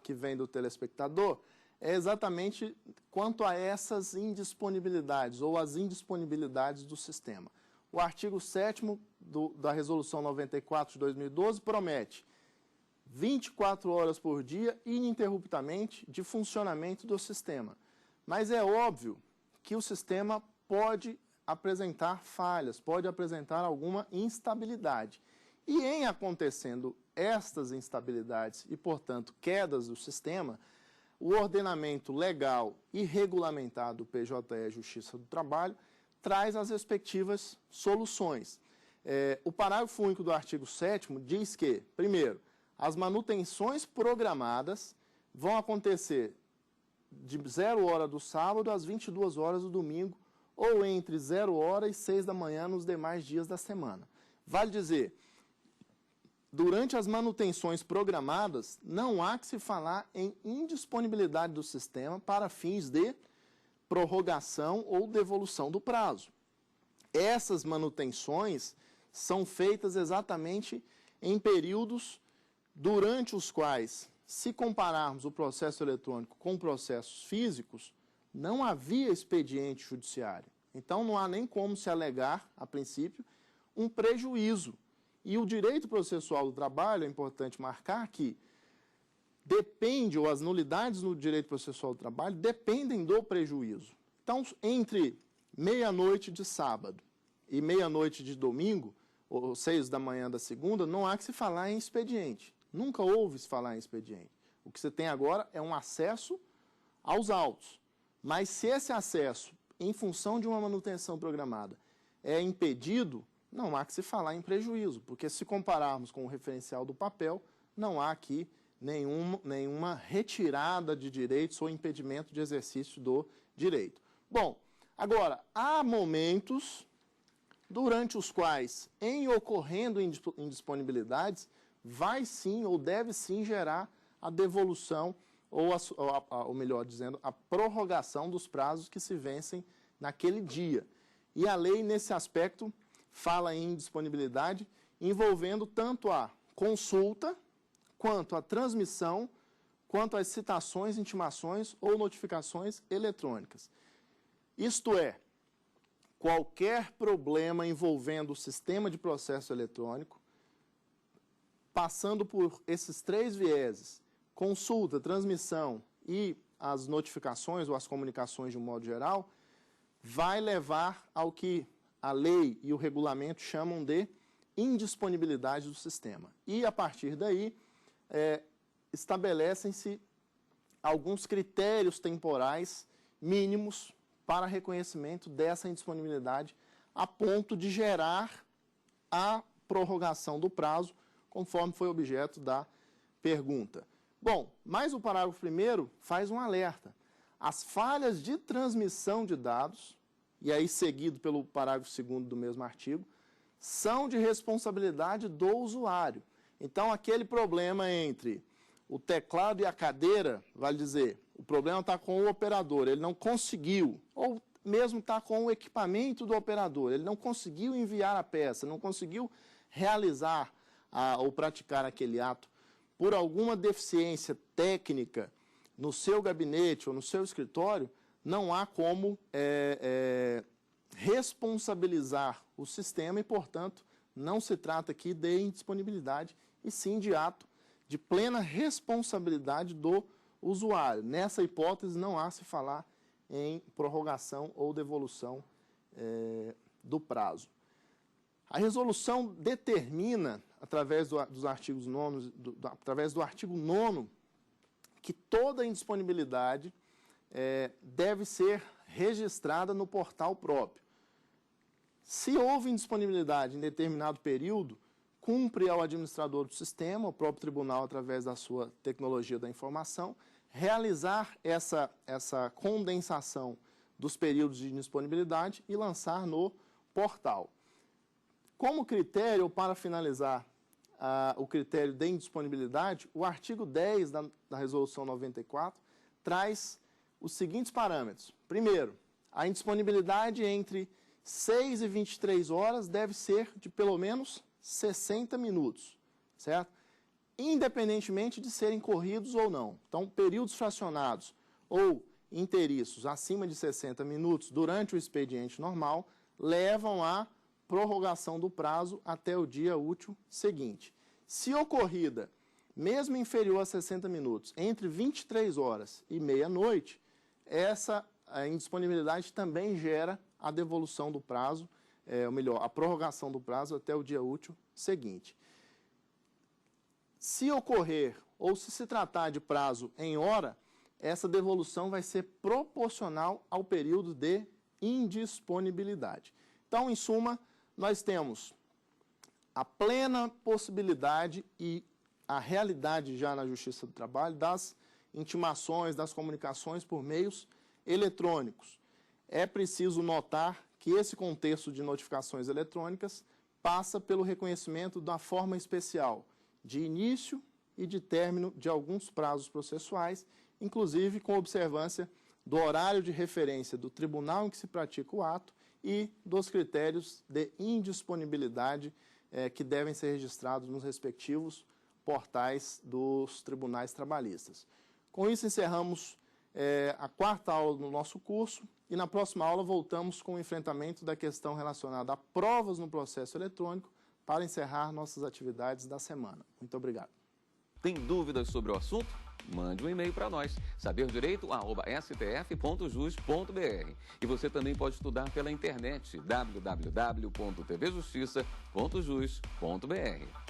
que vem do telespectador é exatamente quanto a essas indisponibilidades ou as indisponibilidades do sistema. O artigo 7º da Resolução 94 de 2012 promete 24 horas por dia, ininterruptamente, de funcionamento do sistema. Mas é óbvio que o sistema pode apresentar falhas, pode apresentar alguma instabilidade. E em acontecendo estas instabilidades e, portanto, quedas do sistema, o ordenamento legal e regulamentar do PJE Justiça do Trabalho traz as respectivas soluções. O parágrafo único do artigo 7º diz que, primeiro, as manutenções programadas vão acontecer de 0 hora do sábado às 22 horas do domingo, ou entre 0 hora e 6 da manhã nos demais dias da semana. Vale dizer, durante as manutenções programadas, não há que se falar em indisponibilidade do sistema para fins de prorrogação ou devolução do prazo. Essas manutenções são feitas exatamente em períodos durante os quais, se compararmos o processo eletrônico com processos físicos, não havia expediente judiciário. Então, não há nem como se alegar, a princípio, um prejuízo. E o direito processual do trabalho, é importante marcar que depende, ou as nulidades no direito processual do trabalho, dependem do prejuízo. Então, entre meia-noite de sábado e meia-noite de domingo, ou 6 da manhã da segunda, não há que se falar em expediente. Nunca houve se falar em expediente. O que você tem agora é um acesso aos autos. Mas se esse acesso, em função de uma manutenção programada, é impedido, não há que se falar em prejuízo, porque se compararmos com o referencial do papel, não há aqui nenhuma retirada de direitos ou impedimento de exercício do direito. Bom, agora, há momentos durante os quais, em ocorrendo indisponibilidades, vai sim ou deve sim gerar a devolução ou melhor dizendo, a prorrogação dos prazos que se vencem naquele dia. E a lei, nesse aspecto, fala em indisponibilidade envolvendo tanto a consulta, quanto a transmissão, quanto às citações, intimações ou notificações eletrônicas. Isto é, qualquer problema envolvendo o sistema de processo eletrônico, passando por esses 3 vieses, consulta, transmissão e as notificações ou as comunicações de um modo geral, vai levar ao que a lei e o regulamento chamam de indisponibilidade do sistema. E, a partir daí, estabelecem-se alguns critérios temporais mínimos para reconhecimento dessa indisponibilidade, a ponto de gerar a prorrogação do prazo, conforme foi objeto da pergunta. Bom, mas o parágrafo 1º faz um alerta. As falhas de transmissão de dados, e aí seguido pelo parágrafo 2º do mesmo artigo, são de responsabilidade do usuário. Então, aquele problema entre o teclado e a cadeira, vale dizer, o problema está com o operador, ele não conseguiu, ou mesmo está com o equipamento do operador, ele não conseguiu enviar a peça, não conseguiu realizar ou praticar aquele ato por alguma deficiência técnica no seu gabinete ou no seu escritório, não há como responsabilizar o sistema e, portanto, não se trata aqui de indisponibilidade, e sim de ato de plena responsabilidade do usuário. Nessa hipótese, não há se falar em prorrogação ou devolução do prazo. A resolução determina, através dos artigos 9, através do artigo 9º, que toda indisponibilidade deve ser registrada no portal próprio. Se houve indisponibilidade em determinado período, cumpre ao administrador do sistema, o próprio tribunal, através da sua tecnologia da informação, realizar essa condensação dos períodos de indisponibilidade e lançar no portal. Como critério, para finalizar o critério de indisponibilidade, o artigo 10 da Resolução 94 traz os seguintes parâmetros. Primeiro, a indisponibilidade entre 6 e 23 horas deve ser de pelo menos 60 minutos, certo? Independentemente de serem corridos ou não. Então, períodos fracionados ou inteiriços acima de 60 minutos durante o expediente normal levam à prorrogação do prazo até o dia útil seguinte. Se ocorrida, mesmo inferior a 60 minutos, entre 23 horas e meia-noite, essa indisponibilidade também gera a devolução do prazo, ou melhor, a prorrogação do prazo até o dia útil seguinte. Se ocorrer ou se tratar de prazo em hora, essa devolução vai ser proporcional ao período de indisponibilidade. Então, em suma, nós temos a plena possibilidade e a realidade já na Justiça do Trabalho das intimações, das comunicações por meios eletrônicos. É preciso notar que esse contexto de notificações eletrônicas passa pelo reconhecimento da forma especial de início e de término de alguns prazos processuais, inclusive com observância do horário de referência do tribunal em que se pratica o ato e dos critérios de indisponibilidade que devem ser registrados nos respectivos portais dos tribunais trabalhistas. Com isso, encerramos a 4ª aula do nosso curso e na próxima aula voltamos com o enfrentamento da questão relacionada a provas no processo eletrônico para encerrar nossas atividades da semana. Muito obrigado. Tem dúvidas sobre o assunto? Mande um e-mail para nós, saberdireito@stf.jus.br. E você também pode estudar pela internet, www.tvjustiça.jus.br.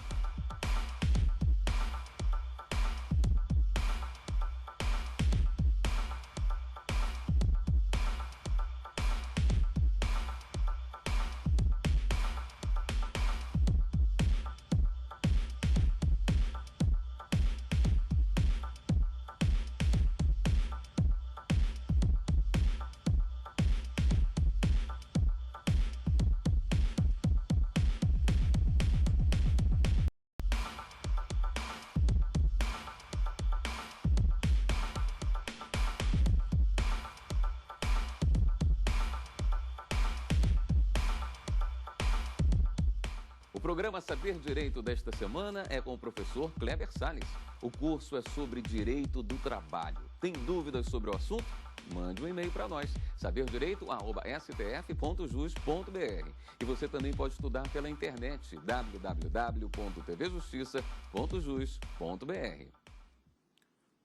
programa Saber Direito desta semana é com o professor Kleber Salles. O curso é sobre Direito do Trabalho. Tem dúvidas sobre o assunto? Mande um e-mail para nós, saberdireito@stf.jus.br. E você também pode estudar pela internet, www.tvjustiça.jus.br.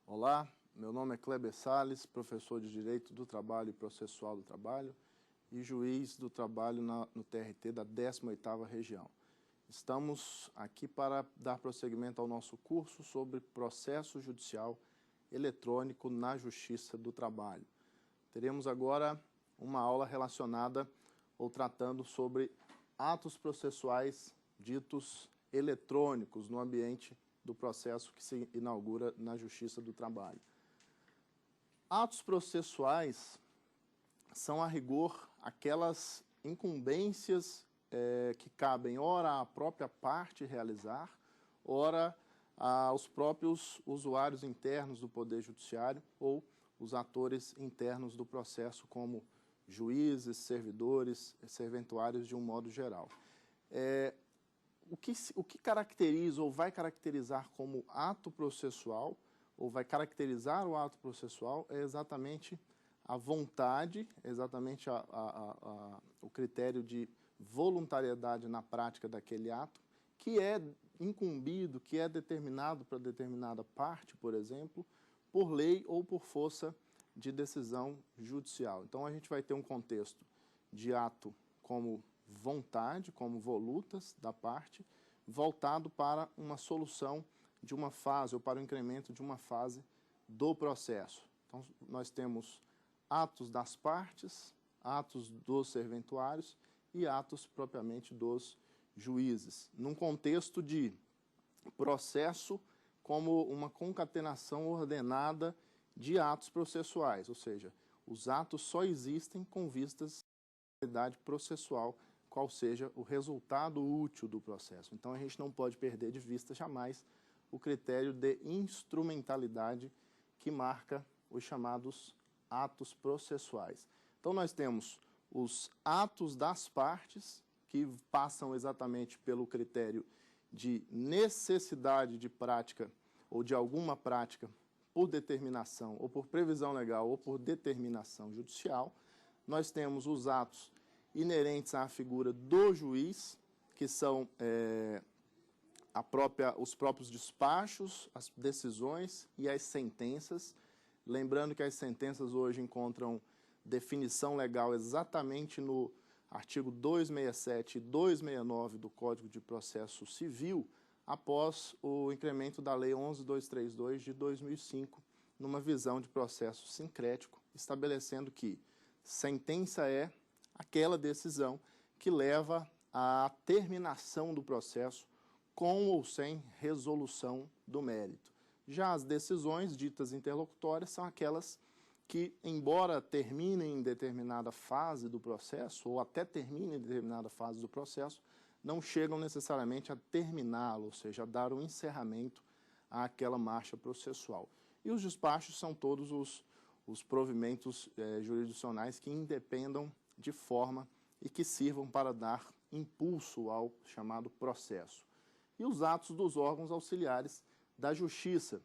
Olá, meu nome é Kleber Salles, professor de Direito do Trabalho e Processual do Trabalho e juiz do trabalho no TRT da 18ª Região. Estamos aqui para dar prosseguimento ao nosso curso sobre processo judicial eletrônico na Justiça do Trabalho. Teremos agora uma aula relacionada ou tratando sobre atos processuais ditos eletrônicos no ambiente do processo que se inaugura na Justiça do Trabalho. Atos processuais são, a rigor, aquelas incumbências que cabem ora à própria parte realizar, ora aos próprios usuários internos do Poder Judiciário ou os atores internos do processo, como juízes, servidores, serventuários de um modo geral. O que caracteriza ou vai caracterizar como ato processual, ou vai caracterizar o ato processual, é exatamente a vontade, exatamente o critério de voluntariedade na prática daquele ato, que é incumbido, que é determinado para determinada parte, por exemplo, por lei ou por força de decisão judicial. Então, a gente vai ter um contexto de ato como vontade, como volutas da parte, voltado para uma solução de uma fase ou para o incremento de uma fase do processo. Então, nós temos atos das partes, atos dos serventuários e atos propriamente dos juízes, num contexto de processo como uma concatenação ordenada de atos processuais, ou seja, os atos só existem com vistas à finalidade processual, qual seja o resultado útil do processo. Então, a gente não pode perder de vista jamais o critério de instrumentalidade que marca os chamados atos processuais. Então, nós temos os atos das partes, que passam exatamente pelo critério de necessidade de prática ou de alguma prática por determinação ou por previsão legal ou por determinação judicial. Nós temos os atos inerentes à figura do juiz, que são os próprios despachos, as decisões e as sentenças. Lembrando que as sentenças hoje encontram definição legal exatamente no artigo 267 e 269 do Código de Processo Civil, após o incremento da Lei 11.232 de 2005, numa visão de processo sincrético, estabelecendo que sentença é aquela decisão que leva à terminação do processo com ou sem resolução do mérito. Já as decisões ditas interlocutórias são aquelas que, embora terminem em determinada fase do processo, ou até terminem em determinada fase do processo, não chegam necessariamente a terminá-lo, ou seja, a dar um encerramento àquela marcha processual. E os despachos são todos os provimentos jurisdicionais que independam de forma e que sirvam para dar impulso ao chamado processo. E os atos dos órgãos auxiliares da Justiça,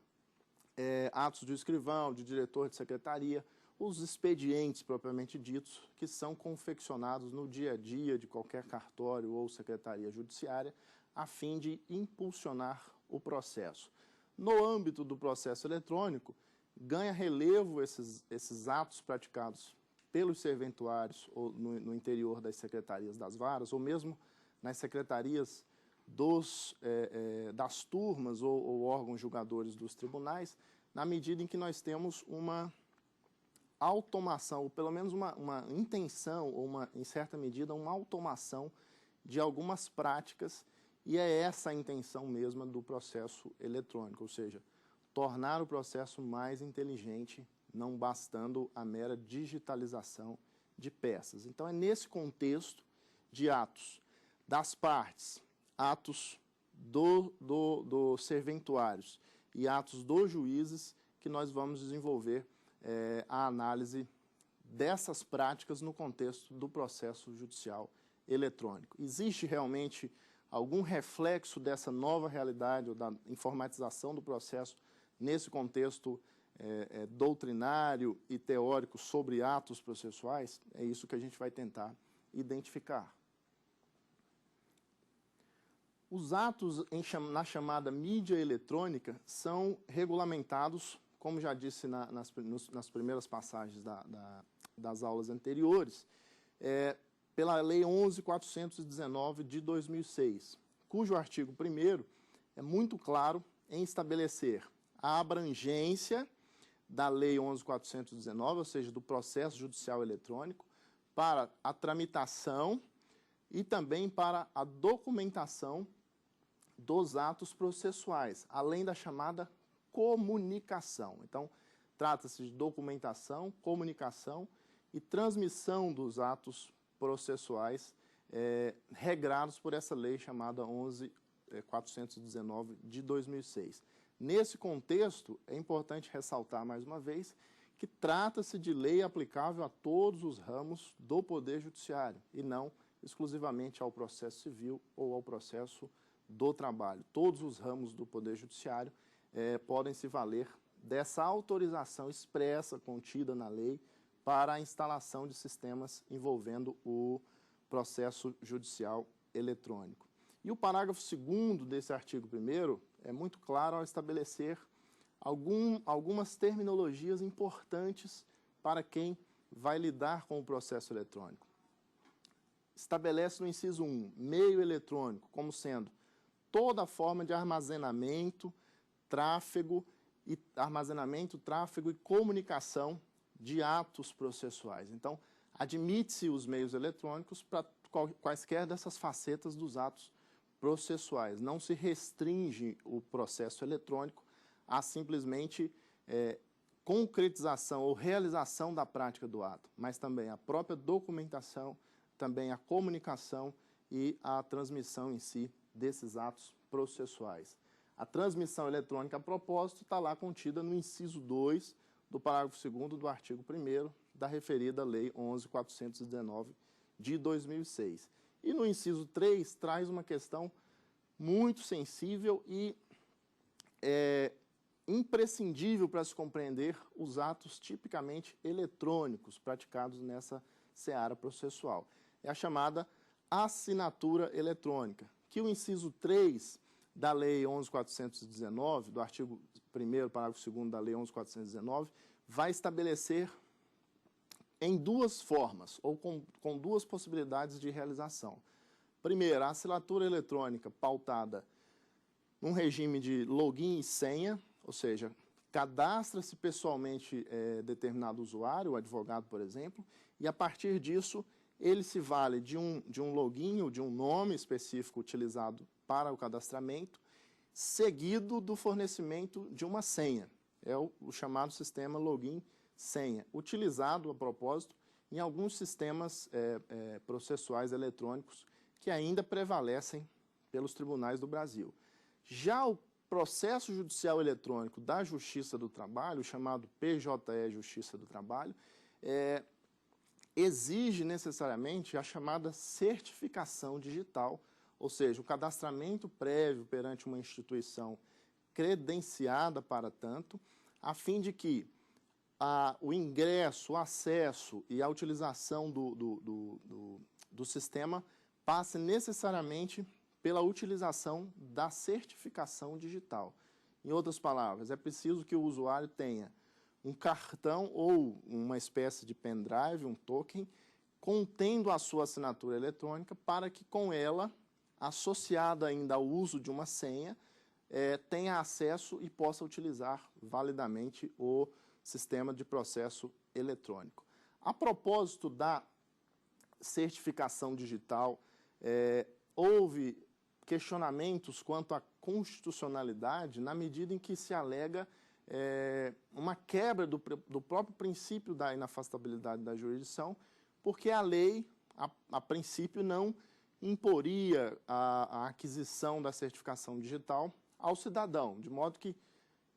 atos do escrivão, de diretor de secretaria, os expedientes propriamente ditos, que são confeccionados no dia a dia de qualquer cartório ou secretaria judiciária, a fim de impulsionar o processo. No âmbito do processo eletrônico, ganha relevo esses atos praticados pelos serventuários ou no interior das secretarias das varas, ou mesmo nas secretarias das turmas ou órgãos julgadores dos tribunais, na medida em que nós temos uma automação, ou pelo menos uma intenção, ou em certa medida, uma automação de algumas práticas, e é essa a intenção mesma do processo eletrônico, ou seja, tornar o processo mais inteligente, não bastando a mera digitalização de peças. Então, é nesse contexto de atos das partes, atos dos serventuários e atos dos juízes que nós vamos desenvolver a análise dessas práticas no contexto do processo judicial eletrônico. Existe realmente algum reflexo dessa nova realidade ou da informatização do processo nesse contexto doutrinário e teórico sobre atos processuais, é isso que a gente vai tentar identificar. Os atos na chamada mídia eletrônica são regulamentados, como já disse nas primeiras passagens das aulas anteriores, pela Lei 11.419 de 2006, cujo artigo 1º é muito claro em estabelecer a abrangência da Lei 11.419, ou seja, do processo judicial eletrônico, para a tramitação e também para a documentação dos atos processuais, além da chamada comunicação. Então, trata-se de documentação, comunicação e transmissão dos atos processuais regrados por essa lei chamada 11.419 de 2006. Nesse contexto, é importante ressaltar mais uma vez que trata-se de lei aplicável a todos os ramos do Poder Judiciário e não exclusivamente ao processo civil ou ao processo do trabalho. Todos os ramos do Poder Judiciário podem se valer dessa autorização expressa contida na lei para a instalação de sistemas envolvendo o processo judicial eletrônico. E o parágrafo 2º desse artigo 1º é muito claro ao estabelecer algumas terminologias importantes para quem vai lidar com o processo eletrônico. Estabelece no inciso 1, meio eletrônico, como sendo toda forma de armazenamento, tráfego e comunicação de atos processuais. Então, admite-se os meios eletrônicos para quaisquer dessas facetas dos atos processuais. Não se restringe o processo eletrônico a simplesmente concretização ou realização da prática do ato, mas também a própria documentação, também a comunicação e a transmissão em si desses atos processuais. A transmissão eletrônica, a propósito, está lá contida no inciso 2 do parágrafo 2º do artigo 1º da referida Lei 11.419 de 2006. E no inciso 3 traz uma questão muito sensível e imprescindível para se compreender os atos tipicamente eletrônicos praticados nessa seara processual. É a chamada assinatura eletrônica, que o inciso 3 da Lei 11.419, do artigo 1º, parágrafo 2º da Lei 11.419, vai estabelecer em duas formas, ou com duas possibilidades de realização. Primeiro, a assinatura eletrônica pautada num regime de login e senha, ou seja, cadastra-se pessoalmente determinado usuário, o advogado, por exemplo, e a partir disso ele se vale de um login ou de um nome específico utilizado para o cadastramento, seguido do fornecimento de uma senha. É o chamado sistema login-senha, utilizado, a propósito, em alguns sistemas processuais eletrônicos que ainda prevalecem pelos tribunais do Brasil. Já o processo judicial eletrônico da Justiça do Trabalho, chamado PJE Justiça do Trabalho, exige necessariamente a chamada certificação digital, ou seja, o cadastramento prévio perante uma instituição credenciada para tanto, a fim de que o ingresso, o acesso e a utilização do sistema passe necessariamente pela utilização da certificação digital. Em outras palavras, é preciso que o usuário tenha um cartão ou uma espécie de pendrive, um token, contendo a sua assinatura eletrônica para que com ela, associada ainda ao uso de uma senha, tenha acesso e possa utilizar validamente o sistema de processo eletrônico. A propósito da certificação digital, houve questionamentos quanto à constitucionalidade na medida em que se alega uma quebra do próprio princípio da inafastabilidade da jurisdição, porque a lei, a princípio, não imporia a aquisição da certificação digital ao cidadão, de modo que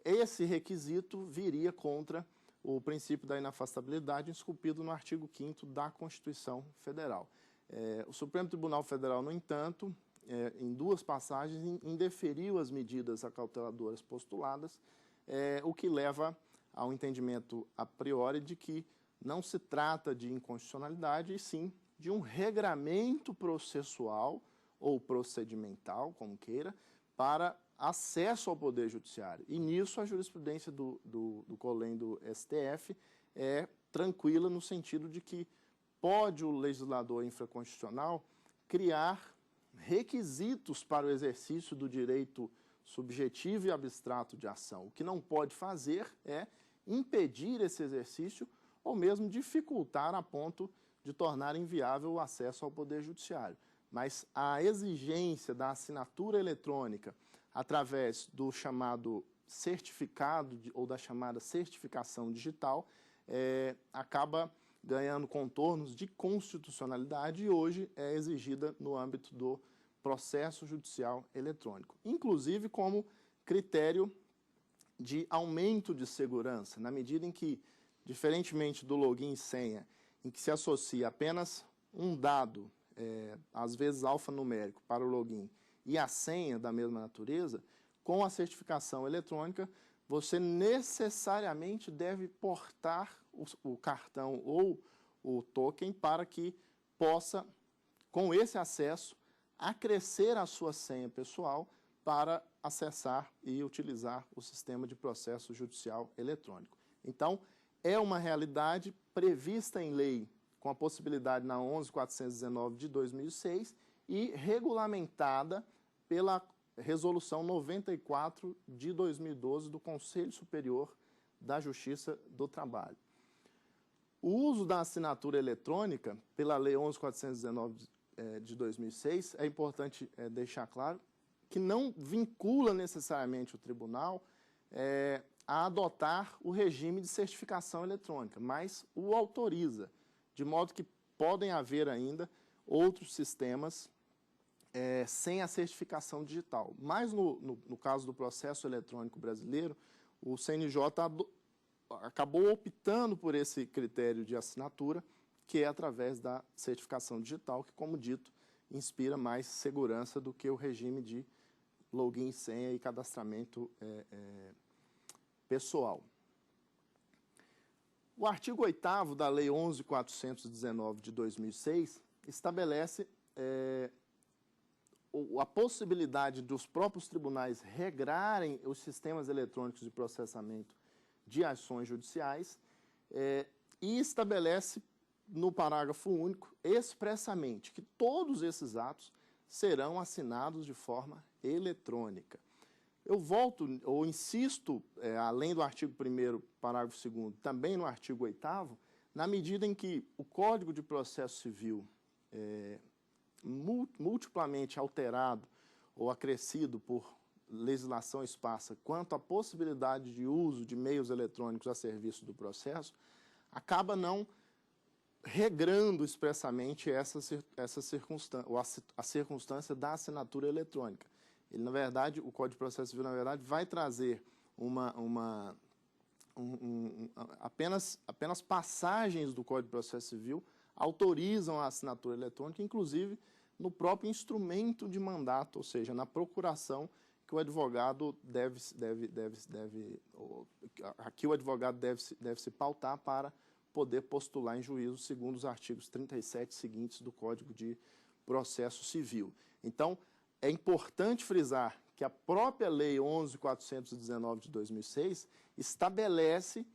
esse requisito viria contra o princípio da inafastabilidade esculpido no artigo 5º da Constituição Federal. O Supremo Tribunal Federal, no entanto, em duas passagens, indeferiu as medidas acauteladoras postuladas, o que leva ao entendimento a priori de que não se trata de inconstitucionalidade, e sim de um regramento processual ou procedimental, como queira, para acesso ao Poder Judiciário. E nisso a jurisprudência do COLEM do STF é tranquila no sentido de que pode o legislador infraconstitucional criar requisitos para o exercício do direito subjetivo e abstrato de ação. O que não pode fazer é impedir esse exercício ou mesmo dificultar a ponto de tornar inviável o acesso ao Poder Judiciário. Mas a exigência da assinatura eletrônica através do chamado certificado ou da chamada certificação digital acaba ganhando contornos de constitucionalidade e hoje é exigida no âmbito do processo judicial eletrônico, inclusive como critério de aumento de segurança, na medida em que, diferentemente do login e senha, em que se associa apenas um dado, às vezes alfanumérico, para o login e a senha da mesma natureza, com a certificação eletrônica, você necessariamente deve portar o cartão ou o token para que possa, com esse acesso, acrescer a sua senha pessoal para acessar e utilizar o sistema de processo judicial eletrônico. Então, é uma realidade prevista em lei com a possibilidade na 11.419 de 2006 e regulamentada pela Resolução 94 de 2012 do Conselho Superior da Justiça do Trabalho. O uso da assinatura eletrônica pela Lei 11.419 de 2006, é importante deixar claro que não vincula necessariamente o tribunal a adotar o regime de certificação eletrônica, mas o autoriza, de modo que podem haver ainda outros sistemas sem a certificação digital. Mas no caso do processo eletrônico brasileiro, o CNJ acabou optando por esse critério de assinatura, que é através da certificação digital, que, como dito, inspira mais segurança do que o regime de login, senha e cadastramento pessoal. O artigo 8º da Lei 11.419 de 2006 estabelece a possibilidade dos próprios tribunais regrarem os sistemas eletrônicos de processamento de ações judiciais e estabelece no parágrafo único expressamente que todos esses atos serão assinados de forma eletrônica. Eu volto, ou insisto, além do artigo 1º, parágrafo 2º, também no artigo 8º, na medida em que o Código de Processo Civil multiplamente alterado ou acrescido por legislação esparsa quanto à possibilidade de uso de meios eletrônicos a serviço do processo, acaba não regrando expressamente essa circunstância, ou a circunstância da assinatura eletrônica. Ele, na verdade, o Código de Processo Civil, na verdade, vai trazer apenas passagens do Código de Processo Civil autorizam a assinatura eletrônica, inclusive no próprio instrumento de mandato, ou seja, na procuração que o advogado deve se pautar para poder postular em juízo segundo os artigos 37 seguintes do Código de Processo Civil. Então, é importante frisar que a própria Lei 11.419 de 2006 estabelece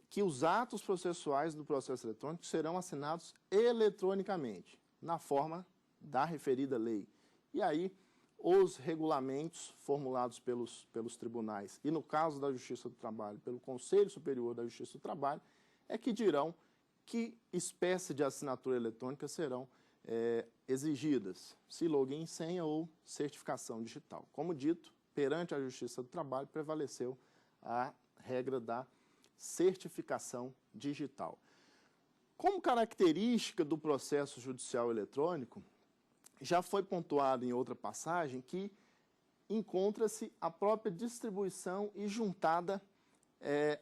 que os atos processuais do processo eletrônico serão assinados eletronicamente, na forma da referida lei. E aí, os regulamentos formulados pelos tribunais, e no caso da Justiça do Trabalho, pelo Conselho Superior da Justiça do Trabalho, é que dirão que espécie de assinatura eletrônica serão exigidas, se login, senha ou certificação digital. Como dito, perante a Justiça do Trabalho, prevaleceu a regra da certificação digital. Como característica do processo judicial eletrônico, já foi pontuado em outra passagem que encontra-se a própria distribuição e juntada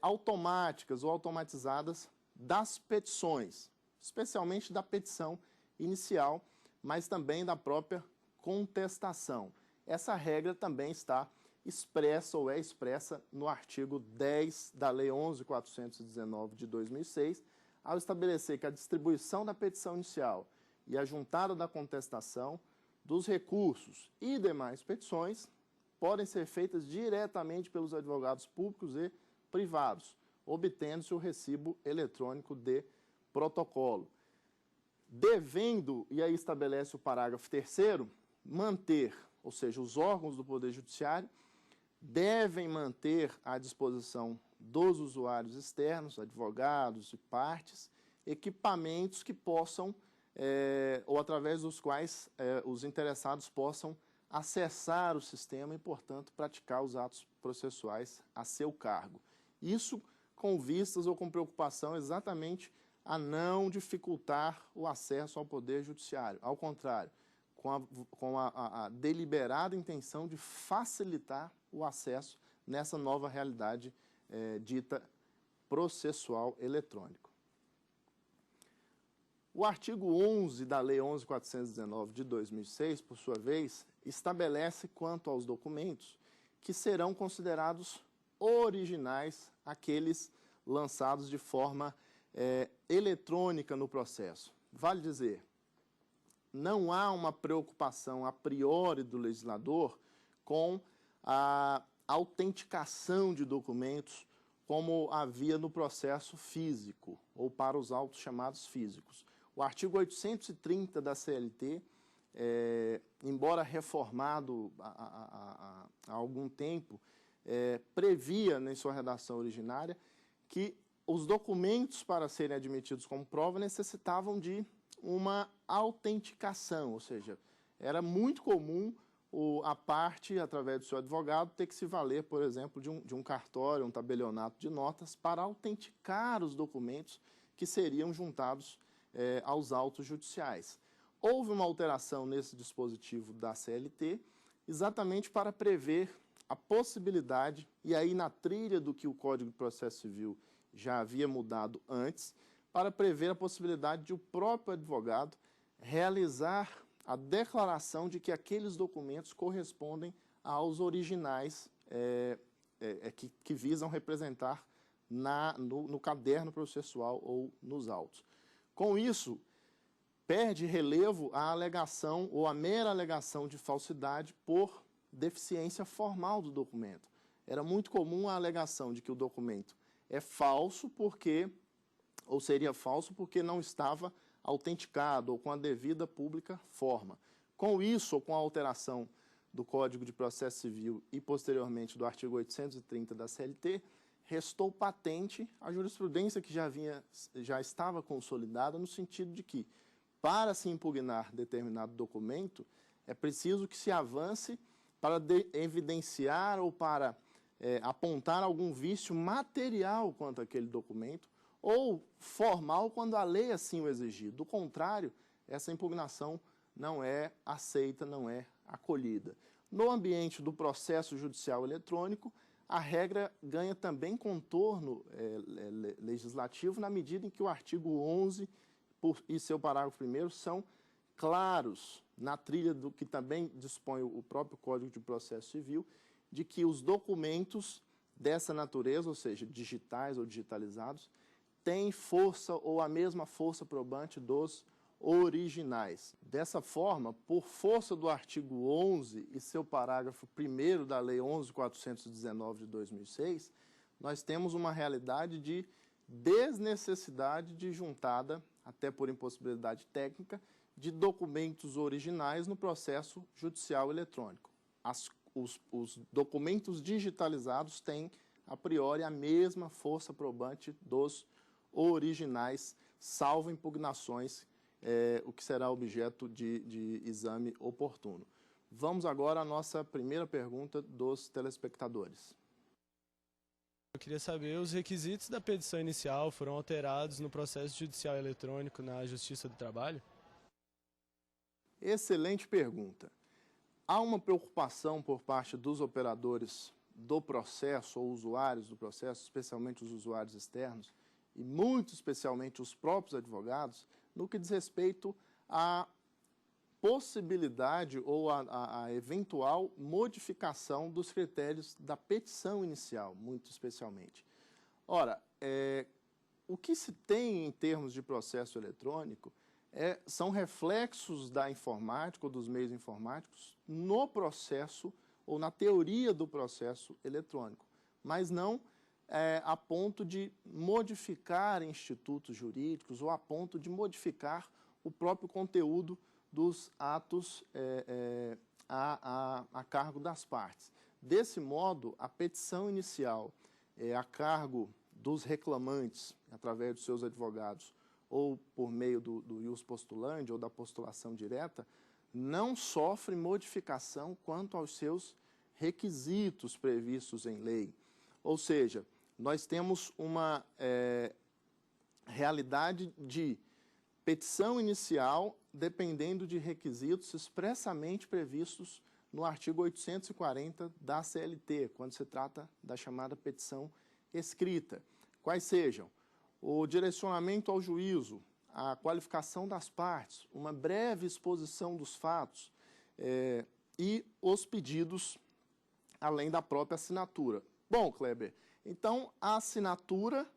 automáticas ou automatizadas das petições, especialmente da petição inicial, mas também da própria contestação. Essa regra também está expressa ou é expressa no artigo 10 da Lei 11.419 de 2006, ao estabelecer que a distribuição da petição inicial e a juntada da contestação dos recursos e demais petições podem ser feitas diretamente pelos advogados públicos e privados, obtendo-se o recibo eletrônico de protocolo. Devendo, e aí estabelece o parágrafo 3º, manter, ou seja, os órgãos do Poder Judiciário devem manter à disposição dos usuários externos, advogados e partes, equipamentos que possam, ou através dos quais os interessados possam acessar o sistema e, portanto, praticar os atos processuais a seu cargo. Isso com vistas ou com preocupação exatamente a não dificultar o acesso ao Poder Judiciário. Ao contrário, com a deliberada intenção de facilitar o acesso nessa nova realidade dita processual eletrônico. O artigo 11 da Lei 11.419 de 2006, por sua vez, estabelece quanto aos documentos que serão considerados originais aqueles lançados de forma eletrônica no processo. Vale dizer, não há uma preocupação a priori do legislador com a autenticação de documentos como havia no processo físico ou para os autos chamados físicos. O artigo 830 da CLT, embora reformado há algum tempo, previa em sua redação originária que os documentos para serem admitidos como prova necessitavam de uma autenticação, ou seja, era muito comum a parte, através do seu advogado, ter que se valer, por exemplo, de um cartório, um tabelionato de notas para autenticar os documentos que seriam juntados aos autos judiciais. Houve uma alteração nesse dispositivo da CLT exatamente para prever a possibilidade, e aí na trilha do que o Código de Processo Civil já havia mudado antes, para prever a possibilidade de o próprio advogado realizar a declaração de que aqueles documentos correspondem aos originais que visam representar no caderno processual ou nos autos. Com isso, perde relevo a alegação ou a mera alegação de falsidade por deficiência formal do documento. Era muito comum a alegação de que o documento é falso ou seria falso porque não estava autenticado ou com a devida pública forma. Com isso, ou com a alteração do Código de Processo Civil e, posteriormente, do artigo 830 da CLT, restou patente a jurisprudência que já estava consolidada no sentido de que, para se impugnar determinado documento, é preciso que se avance para evidenciar ou para apontar algum vício material quanto àquele documento, ou formal quando a lei assim o exigir. Do contrário, essa impugnação não é aceita, não é acolhida. No ambiente do processo judicial eletrônico, a regra ganha também contorno legislativo na medida em que o artigo 11 e seu parágrafo 1º são claros na trilha do que também dispõe o próprio Código de Processo Civil, de que os documentos dessa natureza, ou seja, digitais ou digitalizados, têm força ou a mesma força probante dos originais. Dessa forma, por força do artigo 11 e seu parágrafo 1º da Lei 11.419 de 2006, nós temos uma realidade de desnecessidade de juntada, até por impossibilidade técnica, de documentos originais no processo judicial eletrônico. Os documentos digitalizados têm, a priori, a mesma força probante dos originais, salvo impugnações, o que será objeto de exame oportuno. Vamos agora à nossa primeira pergunta dos telespectadores. Eu queria saber, os requisitos da petição inicial foram alterados no processo judicial eletrônico na Justiça do Trabalho? Excelente pergunta. Há uma preocupação por parte dos operadores do processo ou usuários do processo, especialmente os usuários externos, e muito especialmente os próprios advogados, no que diz respeito à possibilidade ou a eventual modificação dos critérios da petição inicial, muito especialmente. Ora, o que se tem em termos de processo eletrônico são reflexos da informática ou dos meios informáticos no processo ou na teoria do processo eletrônico, mas não a ponto de modificar institutos jurídicos ou a ponto de modificar o próprio conteúdo dos atos a cargo das partes. Desse modo, a petição inicial a cargo dos reclamantes, através dos seus advogados, ou por meio do ius postulandi ou da postulação direta, não sofre modificação quanto aos seus requisitos previstos em lei. Ou seja, nós temos uma realidade de petição inicial dependendo de requisitos expressamente previstos no artigo 840 da CLT, quando se trata da chamada petição escrita. Quais sejam o direcionamento ao juízo, a qualificação das partes, uma breve exposição dos fatos e os pedidos, além da própria assinatura. Bom, Kleber, então a assinatura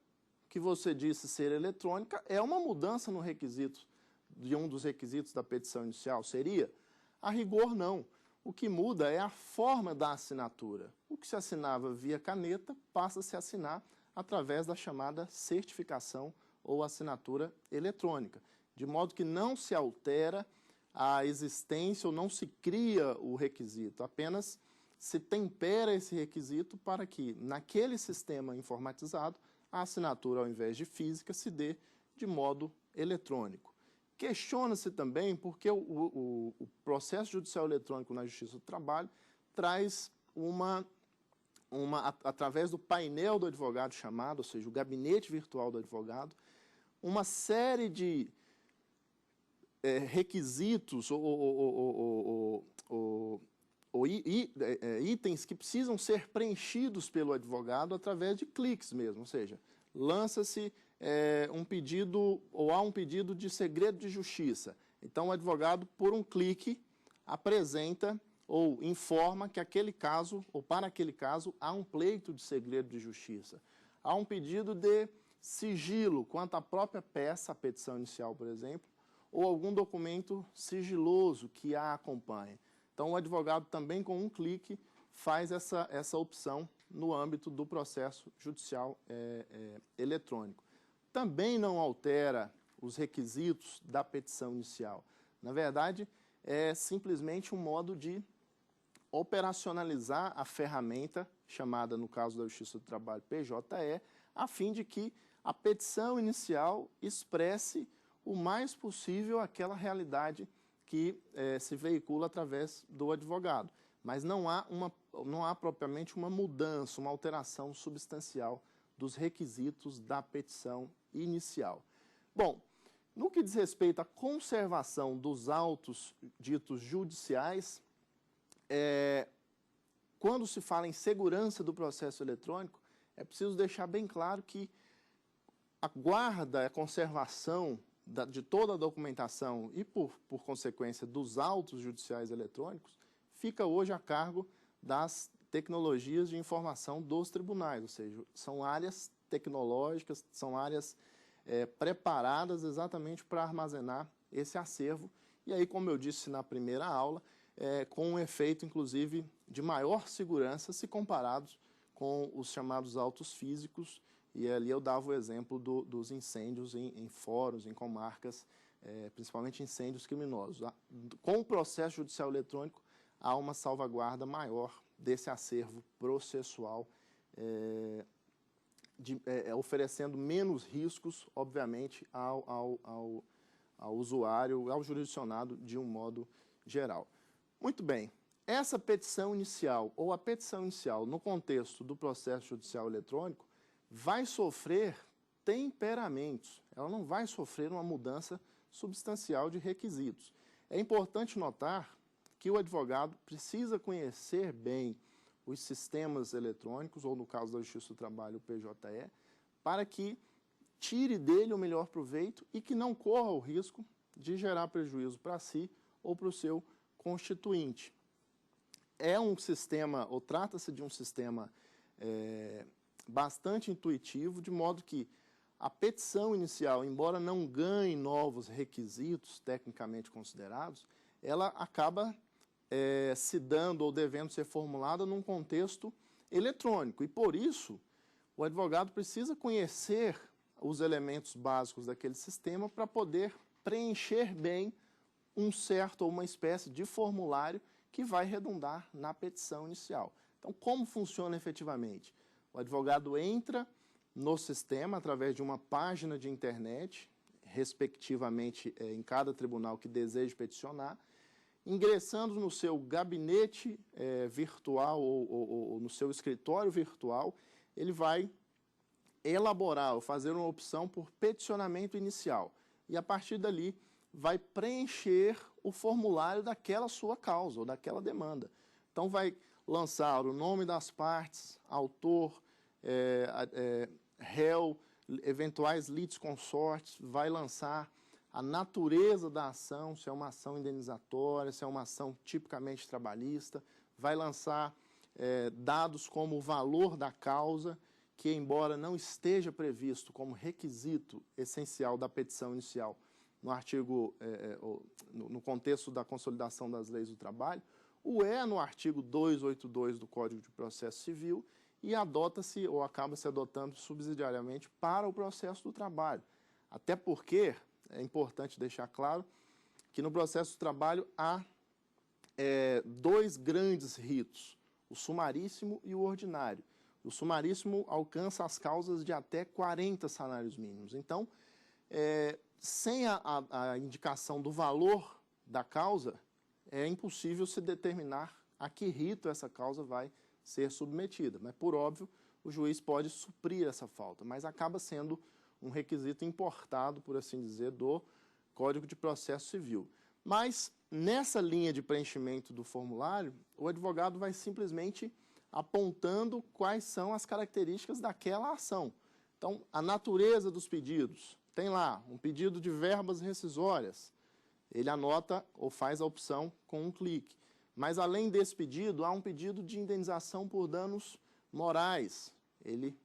que você disse ser eletrônica é uma mudança no requisito, de um dos requisitos da petição inicial, seria? A rigor, não. O que muda é a forma da assinatura. O que se assinava via caneta passa a se assinar através da chamada certificação ou assinatura eletrônica, de modo que não se altera a existência ou não se cria o requisito, apenas se tempera esse requisito para que, naquele sistema informatizado, a assinatura, ao invés de física, se dê de modo eletrônico. Questiona-se também porque o processo judicial eletrônico na Justiça do Trabalho traz através do painel do advogado chamado, ou seja, o gabinete virtual do advogado, uma série de requisitos ou itens que precisam ser preenchidos pelo advogado através de cliques mesmo, ou seja, lança-se um pedido ou há um pedido de segredo de justiça. Então o advogado, por um clique, apresenta ou informa que aquele caso, ou para aquele caso, há um pleito de segredo de justiça. Há um pedido de sigilo quanto à própria peça, a petição inicial, por exemplo, ou algum documento sigiloso que a acompanha. Então, o advogado também, com um clique, faz essa opção no âmbito do processo judicial eletrônico. Também não altera os requisitos da petição inicial. Na verdade, é simplesmente um modo de operacionalizar a ferramenta, chamada, no caso da Justiça do Trabalho, PJE, a fim de que a petição inicial expresse o mais possível aquela realidade que se veicula através do advogado. Mas não há propriamente uma mudança, uma alteração substancial dos requisitos da petição inicial. Bom, no que diz respeito à conservação dos autos ditos judiciais, quando se fala em segurança do processo eletrônico, é preciso deixar bem claro que a guarda, a conservação de toda a documentação e, por consequência, dos autos judiciais eletrônicos, fica hoje a cargo das tecnologias de informação dos tribunais, ou seja, são áreas tecnológicas, são áreas preparadas exatamente para armazenar esse acervo. E aí, como eu disse na primeira aula, com um efeito, inclusive, de maior segurança se comparados com os chamados autos físicos, e ali eu dava o exemplo dos incêndios em fóruns, em comarcas, principalmente incêndios criminosos. Com o processo judicial eletrônico, há uma salvaguarda maior desse acervo processual, oferecendo menos riscos, obviamente, ao usuário, ao jurisdicionado, de um modo geral. Muito bem, essa petição inicial, ou a petição inicial no contexto do processo judicial eletrônico, vai sofrer temperamentos, ela não vai sofrer uma mudança substancial de requisitos. É importante notar que o advogado precisa conhecer bem os sistemas eletrônicos, ou no caso da Justiça do Trabalho, o PJE, para que tire dele o melhor proveito e que não corra o risco de gerar prejuízo para si ou para o seu constituinte. É um sistema, ou trata-se de um sistema bastante intuitivo, de modo que a petição inicial, embora não ganhe novos requisitos tecnicamente considerados, ela acaba se dando ou devendo ser formulada num contexto eletrônico. E, por isso, o advogado precisa conhecer os elementos básicos daquele sistema para poder preencher bem um certo ou uma espécie de formulário que vai redundar na petição inicial. Então, como funciona efetivamente? O advogado entra no sistema através de uma página de internet, respectivamente em cada tribunal que deseja peticionar, ingressando no seu gabinete virtual ou no seu escritório virtual, ele vai elaborar ou fazer uma opção por peticionamento inicial. E, a partir dali, vai preencher o formulário daquela sua causa ou daquela demanda. Então, vai lançar o nome das partes, autor, réu, eventuais litisconsortes, vai lançar a natureza da ação, se é uma ação indenizatória, se é uma ação tipicamente trabalhista, vai lançar dados como o valor da causa, que, embora não esteja previsto como requisito essencial da petição inicial no artigo, no contexto da consolidação das leis do trabalho, o é no artigo 282 do Código de Processo Civil e adota-se ou acaba se adotando subsidiariamente para o processo do trabalho. Até porque é importante deixar claro que no processo do trabalho há dois grandes ritos, o sumaríssimo e o ordinário. O sumaríssimo alcança as causas de até 40 salários mínimos. Então, sem a indicação do valor da causa, é impossível se determinar a que rito essa causa vai ser submetida. Mas, por óbvio, o juiz pode suprir essa falta, mas acaba sendo um requisito importado, por assim dizer, do Código de Processo Civil. Mas, nessa linha de preenchimento do formulário, o advogado vai simplesmente apontando quais são as características daquela ação. Então, a natureza dos pedidos. Tem lá um pedido de verbas rescisórias. Ele anota ou faz a opção com um clique. Mas, além desse pedido, há um pedido de indenização por danos morais. Ele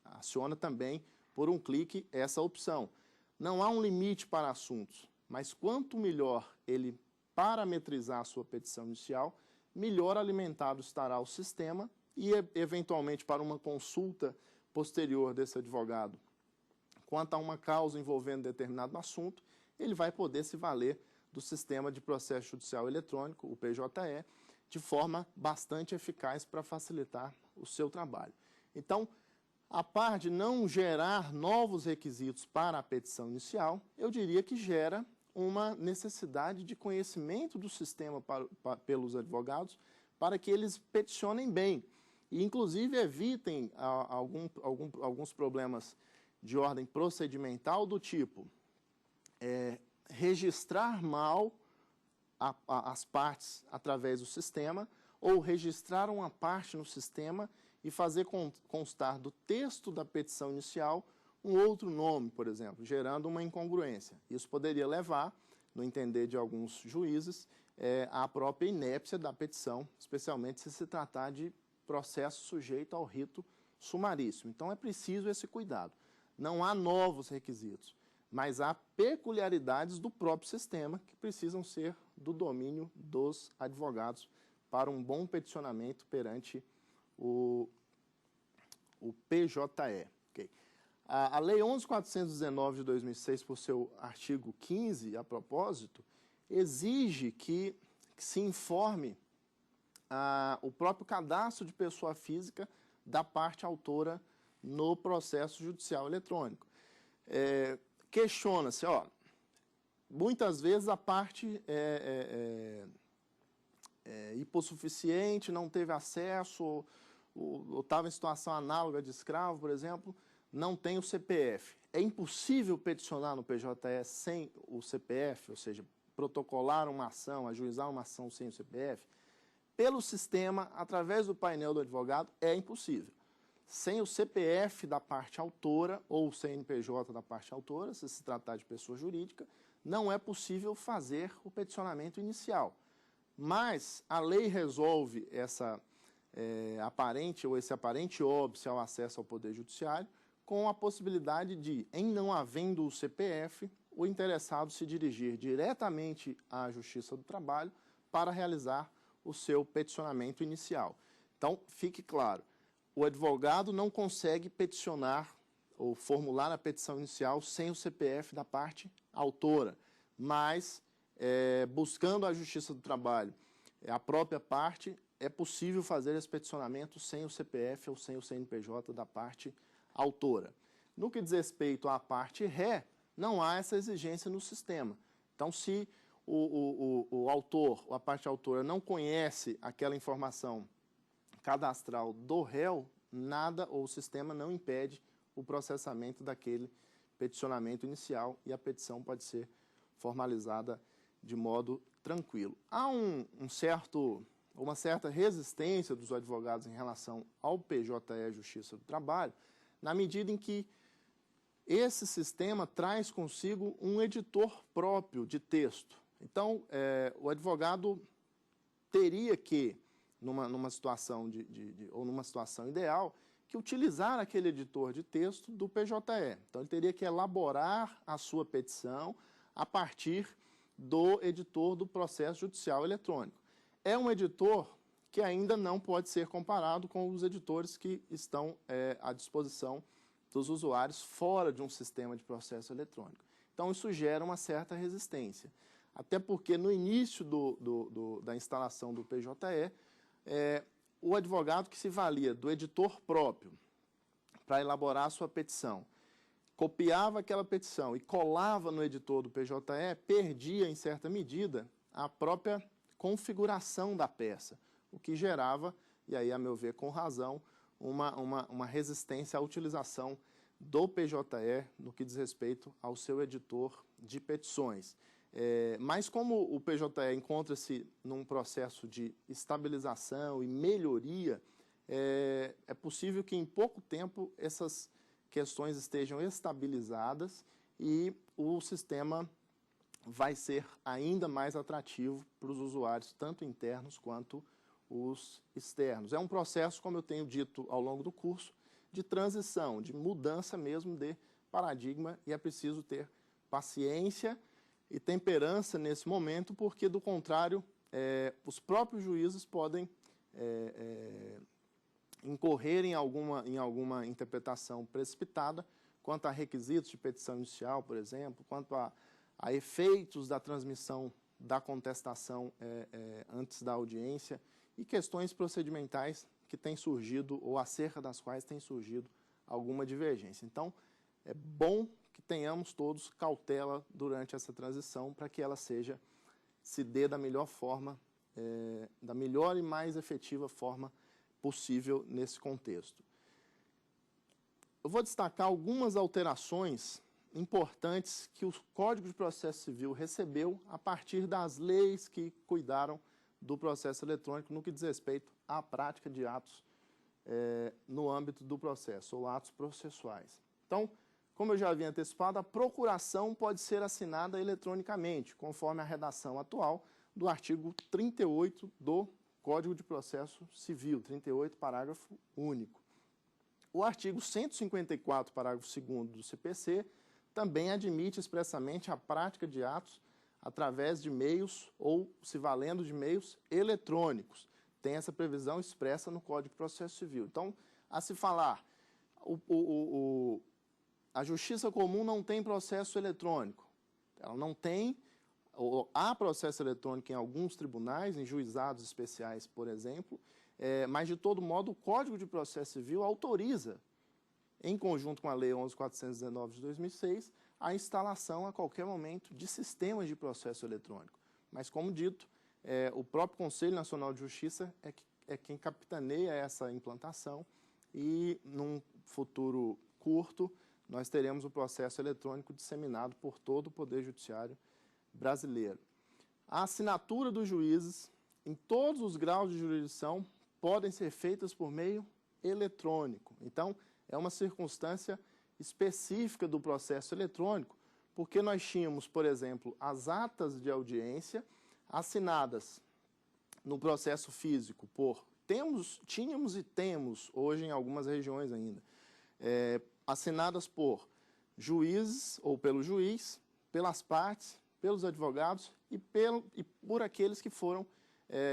aciona também, por um clique, essa opção. Não há um limite para assuntos, mas quanto melhor ele parametrizar a sua petição inicial, melhor alimentado estará o sistema e, eventualmente, para uma consulta posterior desse advogado, quanto a uma causa envolvendo determinado assunto, ele vai poder se valer do sistema de processo judicial eletrônico, o PJE, de forma bastante eficaz para facilitar o seu trabalho. Então, a par de não gerar novos requisitos para a petição inicial, eu diria que gera uma necessidade de conhecimento do sistema pelos advogados para que eles peticionem bem e, inclusive, evitem alguns problemas de ordem procedimental do tipo registrar mal as partes através do sistema ou registrar uma parte no sistema e fazer constar do texto da petição inicial um outro nome, por exemplo, gerando uma incongruência. Isso poderia levar, no entender de alguns juízes, à própria inépcia da petição, especialmente se tratar de processo sujeito ao rito sumaríssimo. Então, é preciso esse cuidado. Não há novos requisitos, mas há peculiaridades do próprio sistema que precisam ser do domínio dos advogados para um bom peticionamento perante o PJE. Okay. A Lei 11.419 de 2006, por seu artigo 15, a propósito, exige que se informe o próprio cadastro de pessoa física da parte autora no processo judicial eletrônico. Questiona-se, muitas vezes a parte é hipossuficiente, não teve acesso, ou estava em situação análoga de escravo, por exemplo, não tem o CPF. É impossível peticionar no PJE sem o CPF, ou seja, protocolar uma ação, ajuizar uma ação sem o CPF? Pelo sistema, através do painel do advogado, é impossível. Sem o CPF da parte autora ou o CNPJ da parte autora, se tratar de pessoa jurídica, não é possível fazer o peticionamento inicial. Mas a lei resolve essa esse aparente óbice ao acesso ao Poder Judiciário com a possibilidade de, em não havendo o CPF, o interessado se dirigir diretamente à Justiça do Trabalho para realizar o seu peticionamento inicial. Então, fique claro, o advogado não consegue peticionar ou formular a petição inicial sem o CPF da parte autora, mas, buscando a Justiça do Trabalho, a própria parte, é possível fazer esse peticionamento sem o CPF ou sem o CNPJ da parte autora. No que diz respeito à parte ré, não há essa exigência no sistema. Então, se o autor ou a parte autora não conhece aquela informação cadastral do réu, nada ou o sistema não impede o processamento daquele peticionamento inicial e a petição pode ser formalizada de modo tranquilo. Há uma certa resistência dos advogados em relação ao PJE Justiça do Trabalho, na medida em que esse sistema traz consigo um editor próprio de texto. Então, o advogado teria que, numa situação ou numa situação ideal, que utilizar aquele editor de texto do PJE. Então, ele teria que elaborar a sua petição a partir do editor do processo judicial eletrônico. É um editor que ainda não pode ser comparado com os editores que estão à disposição dos usuários fora de um sistema de processo eletrônico. Então, isso gera uma certa resistência. Até porque, no início da instalação do PJE, o advogado que se valia do editor próprio para elaborar a sua petição, copiava aquela petição e colava no editor do PJE, perdia, em certa medida, a própria configuração da peça, o que gerava, e aí, a meu ver, com razão, uma resistência à utilização do PJE no que diz respeito ao seu editor de petições. Mas como o PJE encontra-se num processo de estabilização e melhoria, é possível que em pouco tempo essas questões estejam estabilizadas e o sistema vai ser ainda mais atrativo para os usuários, tanto internos quanto os externos. É um processo, como eu tenho dito ao longo do curso, de transição, de mudança mesmo de paradigma, e é preciso ter paciência e temperança nesse momento, porque, do contrário, os próprios juízes podem incorrer em alguma interpretação precipitada quanto a requisitos de petição inicial, por exemplo, quanto a efeitos da transmissão da contestação antes da audiência e questões procedimentais que têm surgido ou acerca das quais tem surgido alguma divergência. Então, é bom que tenhamos todos cautela durante essa transição para que ela se dê da melhor forma, da melhor e mais efetiva forma possível nesse contexto. Eu vou destacar algumas alterações importantes que o Código de Processo Civil recebeu a partir das leis que cuidaram do processo eletrônico no que diz respeito à prática de atos no âmbito do processo, ou atos processuais. Então, como eu já havia antecipado, a procuração pode ser assinada eletronicamente, conforme a redação atual do artigo 38 do Código de Processo Civil, 38, parágrafo único. O artigo 154, parágrafo 2º do CPC, também admite expressamente a prática de atos através de meios ou se valendo de meios eletrônicos. Tem essa previsão expressa no Código de Processo Civil. Então, a se falar, a Justiça Comum não tem processo eletrônico. Ela não tem, ou há processo eletrônico em alguns tribunais, em juizados especiais, por exemplo, mas, de todo modo, o Código de Processo Civil autoriza, em conjunto com a Lei 11.419 de 2006, a instalação a qualquer momento de sistemas de processo eletrônico. Mas, como dito, o próprio Conselho Nacional de Justiça é quem capitaneia essa implantação e, num futuro curto, nós teremos o processo eletrônico disseminado por todo o Poder Judiciário brasileiro. A assinatura dos juízes, em todos os graus de jurisdição, podem ser feitas por meio eletrônico. Então, é uma circunstância específica do processo eletrônico, porque nós tínhamos, por exemplo, as atas de audiência assinadas no processo físico por... Tínhamos e temos, hoje em algumas regiões ainda, assinadas por juízes ou pelo juiz, pelas partes, pelos advogados e por aqueles que foram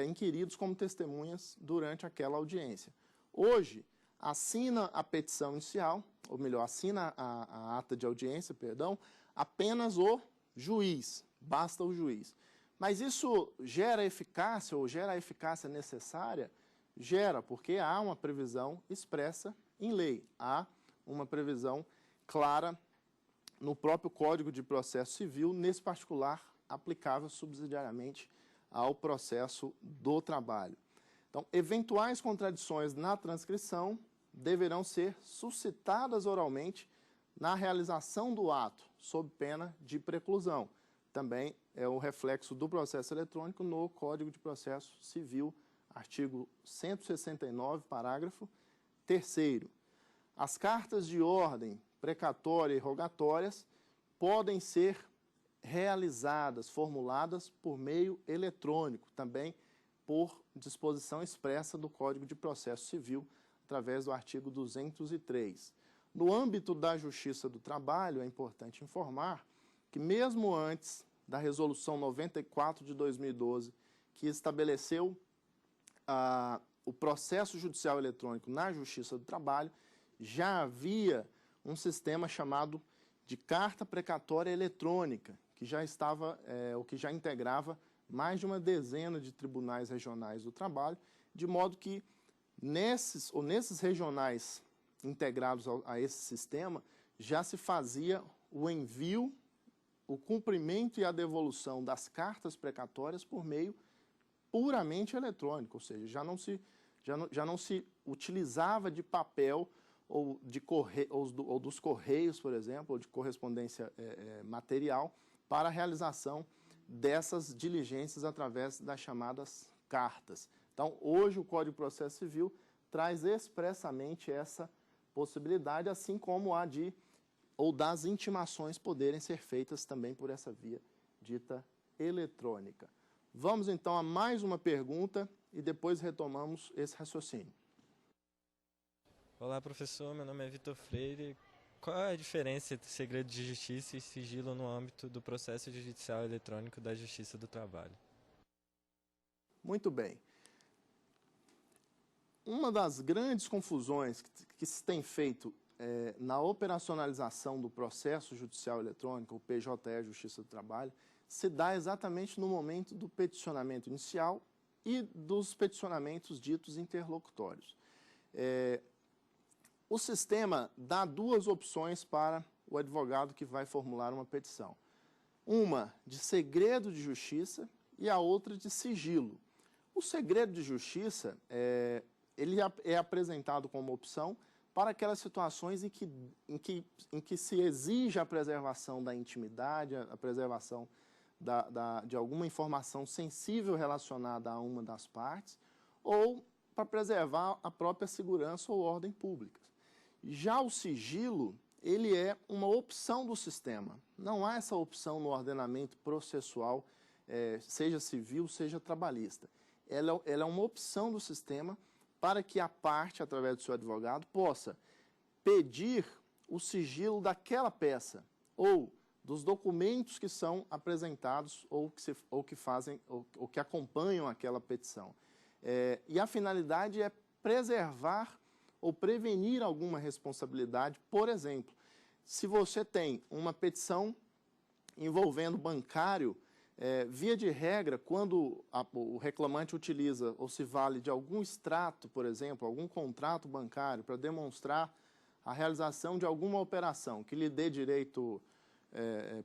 inquiridos como testemunhas durante aquela audiência. Hoje, assina a petição inicial, ou melhor, assina a ata de audiência, perdão, apenas o juiz, basta o juiz. Mas isso gera eficácia ou gera a eficácia necessária? Gera, porque há uma previsão expressa em lei, há uma previsão clara no próprio Código de Processo Civil, nesse particular aplicável subsidiariamente ao processo do trabalho. Então, eventuais contradições na transcrição deverão ser suscitadas oralmente na realização do ato, sob pena de preclusão. Também é o reflexo do processo eletrônico no Código de Processo Civil, artigo 169, parágrafo 3º. As cartas de ordem precatória e rogatórias podem ser realizadas, formuladas por meio eletrônico, também por disposição expressa do Código de Processo Civil, através do artigo 203. No âmbito da Justiça do Trabalho, é importante informar que mesmo antes da Resolução 94 de 2012, que estabeleceu o processo judicial eletrônico na Justiça do Trabalho, já havia um sistema chamado de carta precatória eletrônica, que já estava, ou que já integrava mais de uma dezena de tribunais regionais do trabalho, de modo que nesses regionais integrados a esse sistema, já se fazia o envio, o cumprimento e a devolução das cartas precatórias por meio puramente eletrônico, ou seja, já não se utilizava de papel ou dos correios, por exemplo, ou de correspondência material para a realização dessas diligências através das chamadas cartas. Então, hoje o Código de Processo Civil traz expressamente essa possibilidade, assim como a das intimações poderem ser feitas também por essa via dita eletrônica. Vamos então a mais uma pergunta e depois retomamos esse raciocínio. Olá, professor. Meu nome é Vitor Freire. Qual é a diferença entre segredo de justiça e sigilo no âmbito do processo judicial eletrônico da Justiça do Trabalho? Muito bem. Uma das grandes confusões que se tem feito na operacionalização do processo judicial eletrônico, o PJE, Justiça do Trabalho, se dá exatamente no momento do peticionamento inicial e dos peticionamentos ditos interlocutórios. O sistema dá duas opções para o advogado que vai formular uma petição. Uma de segredo de justiça e a outra de sigilo. O segredo de justiça ele é apresentado como opção para aquelas situações em que se exige a preservação da intimidade, a preservação de alguma informação sensível relacionada a uma das partes, ou para preservar a própria segurança ou ordem pública. Já o sigilo, ele é uma opção do sistema. Não há essa opção no ordenamento processual, seja civil, seja trabalhista. Ela é uma opção do sistema para que a parte, através do seu advogado, possa pedir o sigilo daquela peça ou dos documentos que são apresentados ou que acompanham aquela petição. E a finalidade é preservar ou prevenir alguma responsabilidade. Por exemplo, se você tem uma petição envolvendo bancário, via de regra, quando o reclamante utiliza ou se vale de algum extrato, por exemplo, algum contrato bancário para demonstrar a realização de alguma operação que lhe dê direito,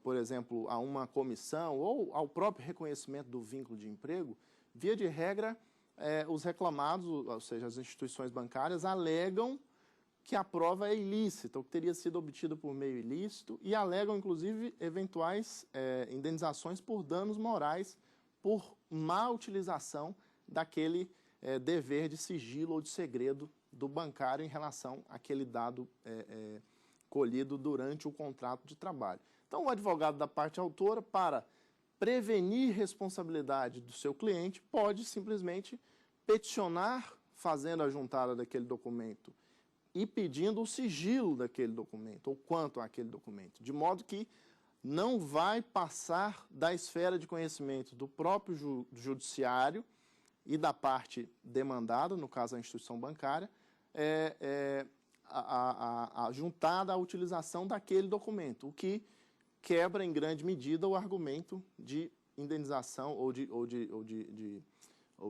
por exemplo, a uma comissão ou ao próprio reconhecimento do vínculo de emprego, via de regra, os reclamados, ou seja, as instituições bancárias, alegam que a prova é ilícita, ou que teria sido obtida por meio ilícito, e alegam, inclusive, eventuais indenizações por danos morais por má utilização daquele dever de sigilo ou de segredo do bancário em relação àquele dado colhido durante o contrato de trabalho. Então, o advogado da parte autora, para prevenir responsabilidade do seu cliente, pode simplesmente peticionar fazendo a juntada daquele documento e pedindo o sigilo daquele documento, ou quanto àquele documento, de modo que não vai passar da esfera de conhecimento do próprio judiciário e da parte demandada, no caso a instituição bancária, a juntada à utilização daquele documento, o que quebra em grande medida o argumento de indenização ou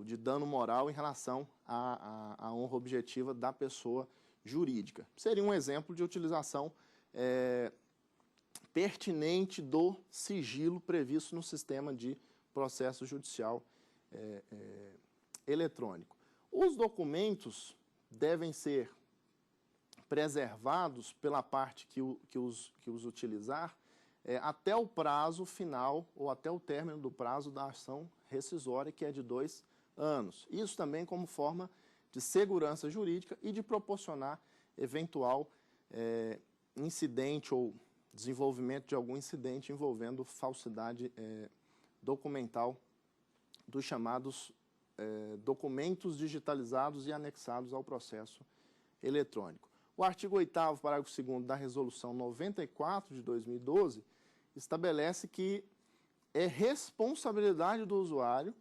de dano moral em relação à honra objetiva da pessoa jurídica. Seria um exemplo de utilização pertinente do sigilo previsto no sistema de processo judicial eletrônico. Os documentos devem ser preservados pela parte que os utilizar até o prazo final ou até o término do prazo da ação rescisória, que é de 2 anos. Isso também como forma de segurança jurídica e de proporcionar eventual incidente ou desenvolvimento de algum incidente envolvendo falsidade documental dos chamados documentos digitalizados e anexados ao processo eletrônico. O artigo 8º, parágrafo 2º da Resolução 94 de 2012 estabelece que é responsabilidade do usuário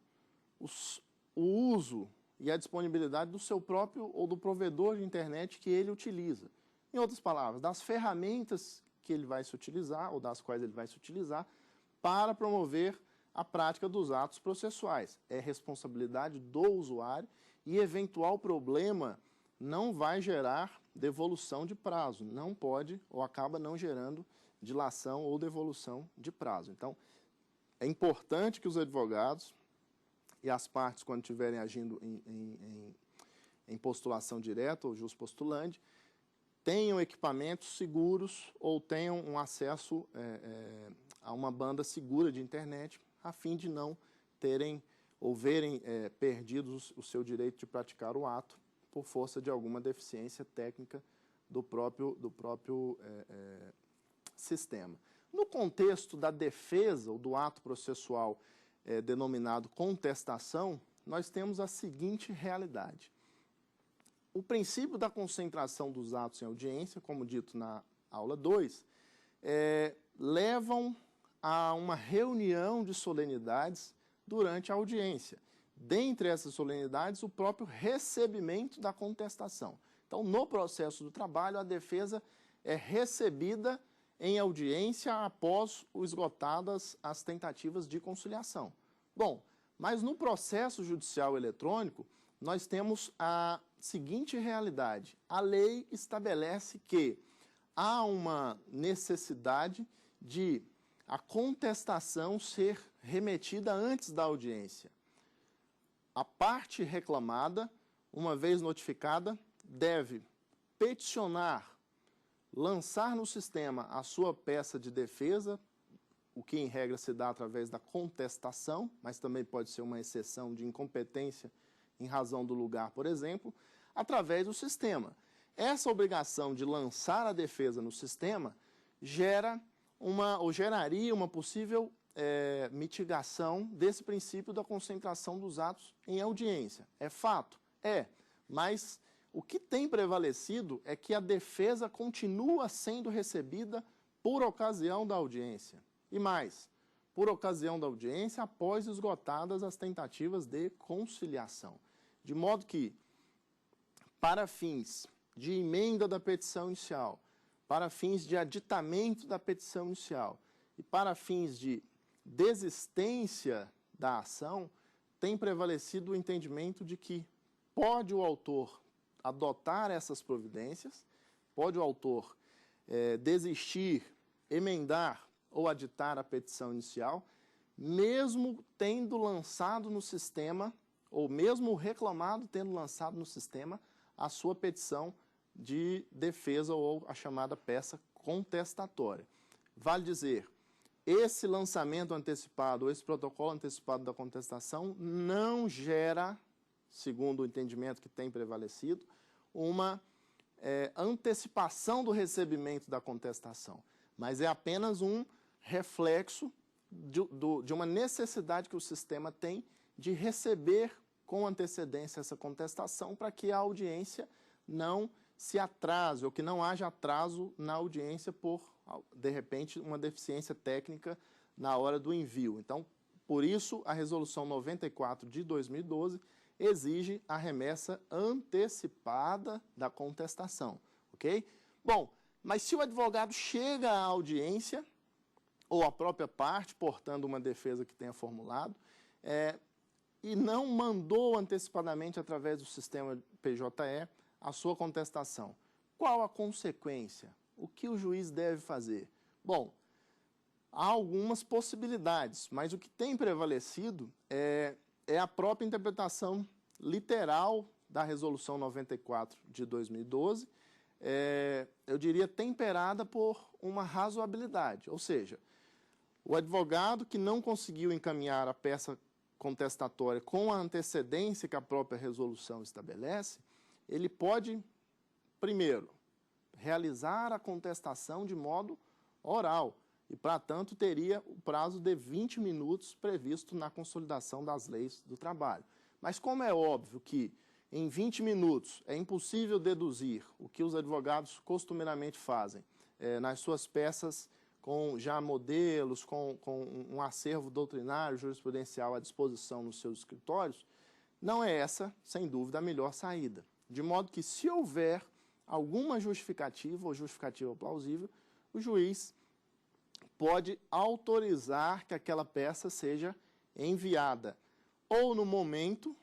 o uso e a disponibilidade do seu próprio ou do provedor de internet que ele utiliza. Em outras palavras, das ferramentas que ele vai se utilizar ou das quais ele vai se utilizar para promover a prática dos atos processuais. É responsabilidade do usuário e eventual problema não vai gerar devolução de prazo, não pode ou acaba não gerando dilação ou devolução de prazo. Então, é importante que os advogados e as partes, quando estiverem agindo em postulação direta ou jus postulante, tenham equipamentos seguros ou tenham um acesso a uma banda segura de internet, a fim de não terem ou verem perdidos o seu direito de praticar o ato por força de alguma deficiência técnica do próprio sistema. No contexto da defesa ou do ato processual denominado contestação, nós temos a seguinte realidade. O princípio da concentração dos atos em audiência, como dito na aula 2, levam a uma reunião de solenidades durante a audiência. Dentre essas solenidades, o próprio recebimento da contestação. Então, no processo do trabalho, a defesa é recebida em audiência após esgotadas as tentativas de conciliação. Bom, mas no processo judicial eletrônico, nós temos a seguinte realidade. A lei estabelece que há uma necessidade de a contestação ser remetida antes da audiência. A parte reclamada, uma vez notificada, deve peticionar, lançar no sistema a sua peça de defesa, o que em regra se dá através da contestação, mas também pode ser uma exceção de incompetência em razão do lugar, por exemplo, através do sistema. Essa obrigação de lançar a defesa no sistema geraria uma possível mitigação desse princípio da concentração dos atos em audiência. É fato? Mas o que tem prevalecido é que a defesa continua sendo recebida por ocasião da audiência. E mais, por ocasião da audiência após esgotadas as tentativas de conciliação. De modo que, para fins de emenda da petição inicial, para fins de aditamento da petição inicial e para fins de desistência da ação, tem prevalecido o entendimento de que pode o autor adotar essas providências, pode o autor desistir, emendar ou aditar a petição inicial, mesmo tendo lançado no sistema, ou mesmo o reclamado tendo lançado no sistema, a sua petição de defesa ou a chamada peça contestatória. Vale dizer, esse lançamento antecipado, ou esse protocolo antecipado da contestação não gera, segundo o entendimento que tem prevalecido, uma antecipação do recebimento da contestação, mas é apenas um reflexo de uma necessidade que o sistema tem de receber com antecedência essa contestação para que a audiência não se atrase, ou que não haja atraso na audiência por, de repente, uma deficiência técnica na hora do envio. Então, por isso, a Resolução 94 de 2012 exige a remessa antecipada da contestação, ok? Bom, mas se o advogado chega à audiência, ou a própria parte, portando uma defesa que tenha formulado, e não mandou antecipadamente através do sistema PJE a sua contestação, qual a consequência? O que o juiz deve fazer? Bom, há algumas possibilidades, mas o que tem prevalecido é a própria interpretação literal da Resolução 94 de 2012, eu diria temperada por uma razoabilidade, ou seja, o advogado que não conseguiu encaminhar a peça contestatória com a antecedência que a própria resolução estabelece, ele pode, primeiro, realizar a contestação de modo oral e, para tanto, teria o prazo de 20 minutos previsto na consolidação das leis do trabalho. Mas como é óbvio que em 20 minutos é impossível deduzir o que os advogados costumeiramente fazem nas suas peças com já modelos, com um acervo doutrinário, jurisprudencial à disposição nos seus escritórios, não é essa, sem dúvida, a melhor saída. De modo que, se houver alguma justificativa ou justificativa plausível, o juiz pode autorizar que aquela peça seja enviada ou no momento,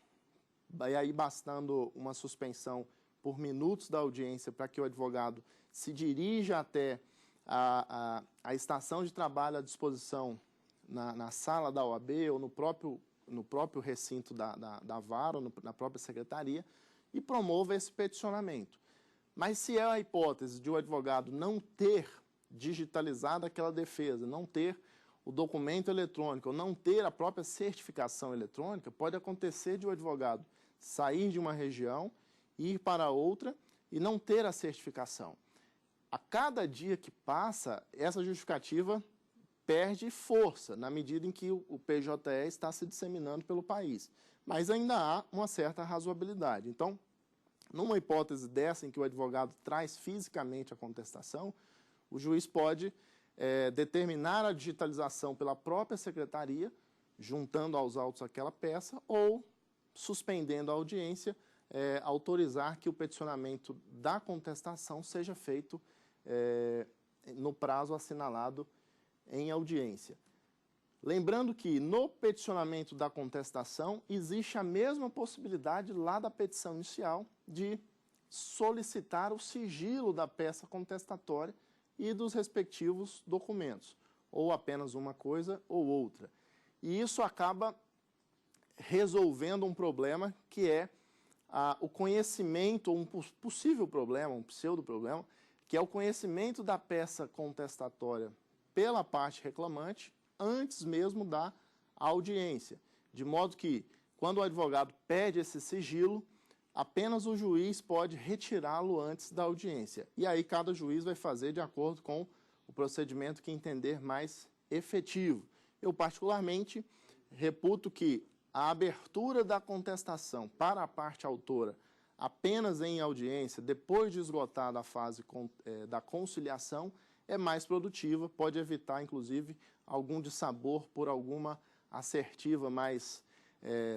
e aí bastando uma suspensão por minutos da audiência para que o advogado se dirija até a estação de trabalho à disposição na sala da OAB ou no próprio recinto da vara ou na própria secretaria e promova esse peticionamento. Mas se é a hipótese de o advogado não ter digitalizado aquela defesa, não ter o documento eletrônico ou não ter a própria certificação eletrônica, pode acontecer de o advogado sair de uma região, ir para outra e não ter a certificação. A cada dia que passa, essa justificativa perde força, na medida em que o PJE está se disseminando pelo país. Mas ainda há uma certa razoabilidade. Então, numa hipótese dessa, em que o advogado traz fisicamente a contestação, o juiz pode determinar a digitalização pela própria secretaria, juntando aos autos aquela peça, ou, suspendendo a audiência, autorizar que o peticionamento da contestação seja feito no prazo assinalado em audiência. Lembrando que no peticionamento da contestação existe a mesma possibilidade lá da petição inicial de solicitar o sigilo da peça contestatória e dos respectivos documentos, ou apenas uma coisa ou outra. E isso acaba resolvendo um problema que é o conhecimento, um possível problema, um pseudo-problema, que é o conhecimento da peça contestatória pela parte reclamante antes mesmo da audiência. De modo que, quando o advogado pede esse sigilo, apenas o juiz pode retirá-lo antes da audiência. E aí cada juiz vai fazer de acordo com o procedimento que entender mais efetivo. Eu, particularmente, reputo que a abertura da contestação para a parte autora apenas em audiência, depois de esgotada a fase da conciliação, é mais produtiva, pode evitar, inclusive, algum dissabor por alguma assertiva mais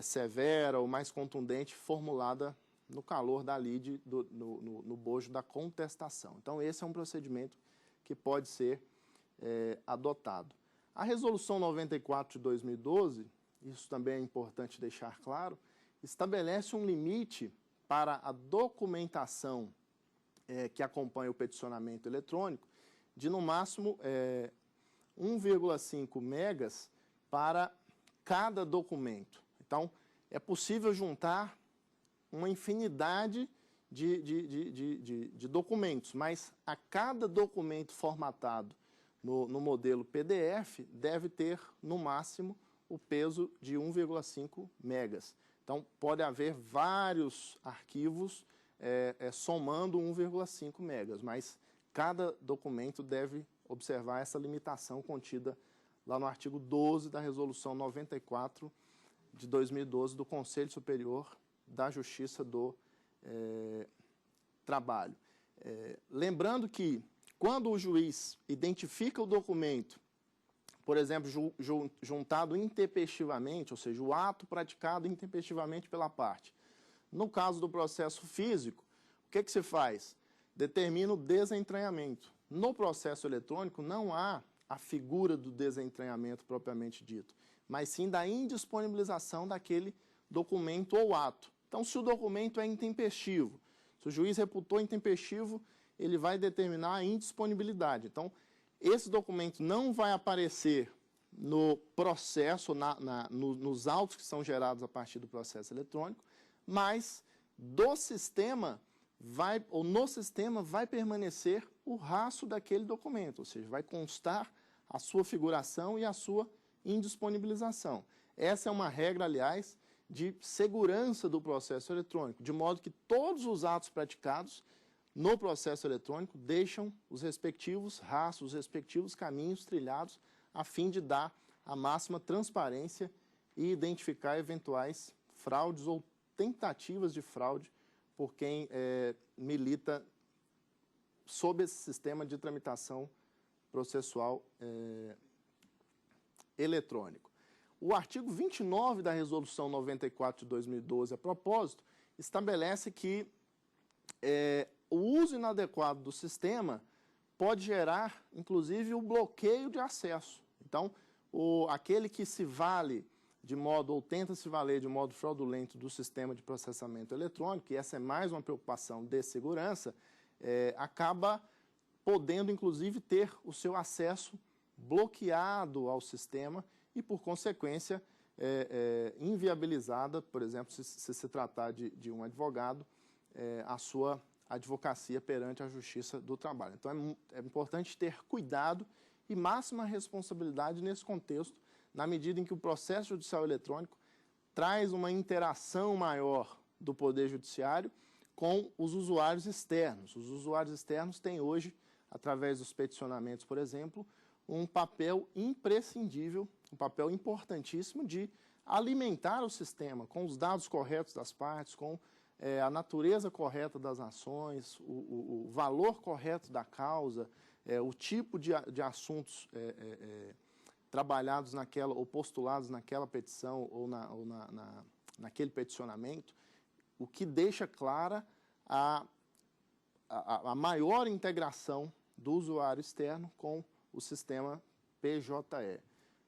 severa ou mais contundente formulada no calor da lide, no bojo da contestação. Então, esse é um procedimento que pode ser adotado. A Resolução 94 de 2012, isso também é importante deixar claro, estabelece um limite para a documentação que acompanha o peticionamento eletrônico de, no máximo, 1,5 megas para cada documento. Então, é possível juntar uma infinidade de documentos, mas a cada documento formatado no modelo PDF deve ter, no máximo, o peso de 1,5 megas. Então, pode haver vários arquivos somando 1,5 megas, mas cada documento deve observar essa limitação contida lá no artigo 12 da Resolução 94 de 2012 do Conselho Superior da Justiça do Trabalho. Lembrando que, quando o juiz identifica o documento, por exemplo, juntado intempestivamente, ou seja, o ato praticado intempestivamente pela parte. No caso do processo físico, o que se faz? Determina o desentranhamento. No processo eletrônico, não há a figura do desentranhamento propriamente dito, mas sim da indisponibilização daquele documento ou ato. Então, se o documento é intempestivo, se o juiz reputou intempestivo, ele vai determinar a indisponibilidade. Então, esse documento não vai aparecer no processo, nos autos que são gerados a partir do processo eletrônico, mas no sistema vai permanecer o rastro daquele documento, ou seja, vai constar a sua figuração e a sua indisponibilização. Essa é uma regra, aliás, de segurança do processo eletrônico, de modo que todos os atos praticados no processo eletrônico deixam os respectivos rastros, os respectivos caminhos trilhados, a fim de dar a máxima transparência e identificar eventuais fraudes ou tentativas de fraude por quem milita sob esse sistema de tramitação processual eletrônico. O artigo 29 da Resolução 94 de 2012, a propósito, estabelece que o uso inadequado do sistema pode gerar, inclusive, o bloqueio de acesso. Então, aquele que se vale de modo, ou tenta se valer de modo fraudulento do sistema de processamento eletrônico, e essa é mais uma preocupação de segurança, acaba podendo, inclusive, ter o seu acesso bloqueado ao sistema e, por consequência, inviabilizada, por exemplo, se tratar de um advogado, a sua advocacia perante a Justiça do Trabalho. Então, é importante ter cuidado e máxima responsabilidade nesse contexto, na medida em que o processo judicial eletrônico traz uma interação maior do Poder Judiciário com os usuários externos. Os usuários externos têm hoje, através dos peticionamentos, por exemplo, um papel imprescindível, um papel importantíssimo de alimentar o sistema com os dados corretos das partes, com a natureza correta das ações, o valor correto da causa, o tipo de assuntos trabalhados naquela, ou postulados naquela petição ou naquele peticionamento, o que deixa clara a maior integração do usuário externo com o sistema PJE.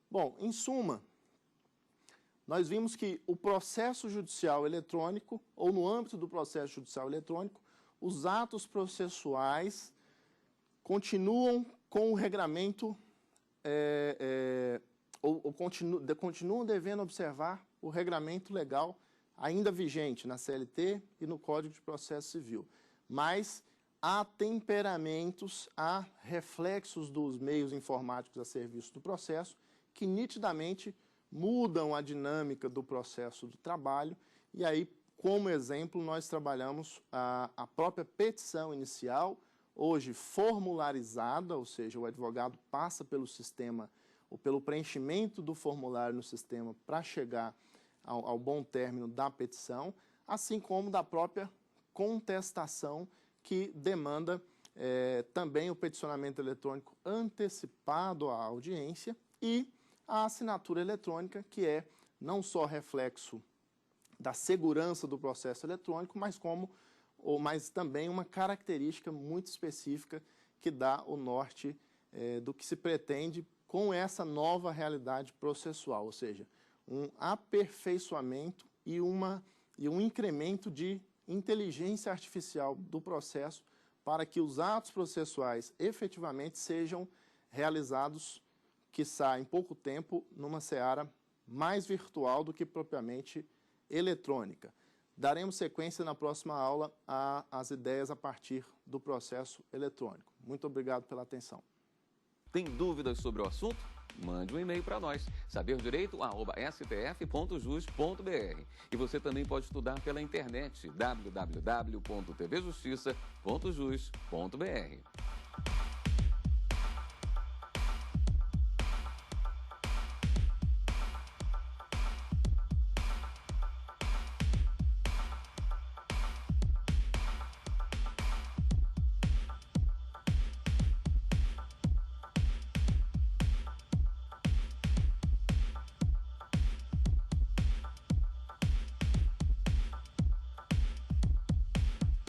Bom, em suma, nós vimos que o processo judicial eletrônico, ou no âmbito do processo judicial eletrônico, os atos processuais continuam com o regramento, continuam devendo observar o regramento legal ainda vigente na CLT e no Código de Processo Civil. Mas há temperamentos, há reflexos dos meios informáticos a serviço do processo que nitidamente mudam a dinâmica do processo do trabalho, e aí, como exemplo, nós trabalhamos a própria petição inicial, hoje formularizada, ou seja, o advogado passa pelo sistema, ou pelo preenchimento do formulário no sistema para chegar ao bom término da petição, assim como da própria contestação, que demanda também o peticionamento eletrônico antecipado à audiência, e a assinatura eletrônica, que é não só reflexo da segurança do processo eletrônico, mas também uma característica muito específica que dá o norte do que se pretende com essa nova realidade processual, ou seja, um aperfeiçoamento e um incremento de inteligência artificial do processo para que os atos processuais efetivamente sejam realizados, quiçá em pouco tempo, numa seara mais virtual do que propriamente eletrônica. Daremos sequência na próxima aula às ideias a partir do processo eletrônico. Muito obrigado pela atenção. Tem dúvidas sobre o assunto? mande um e-mail para nós, saberdireito@stf.jus.br. E você também pode estudar pela internet, www.tvjustiça.jus.br.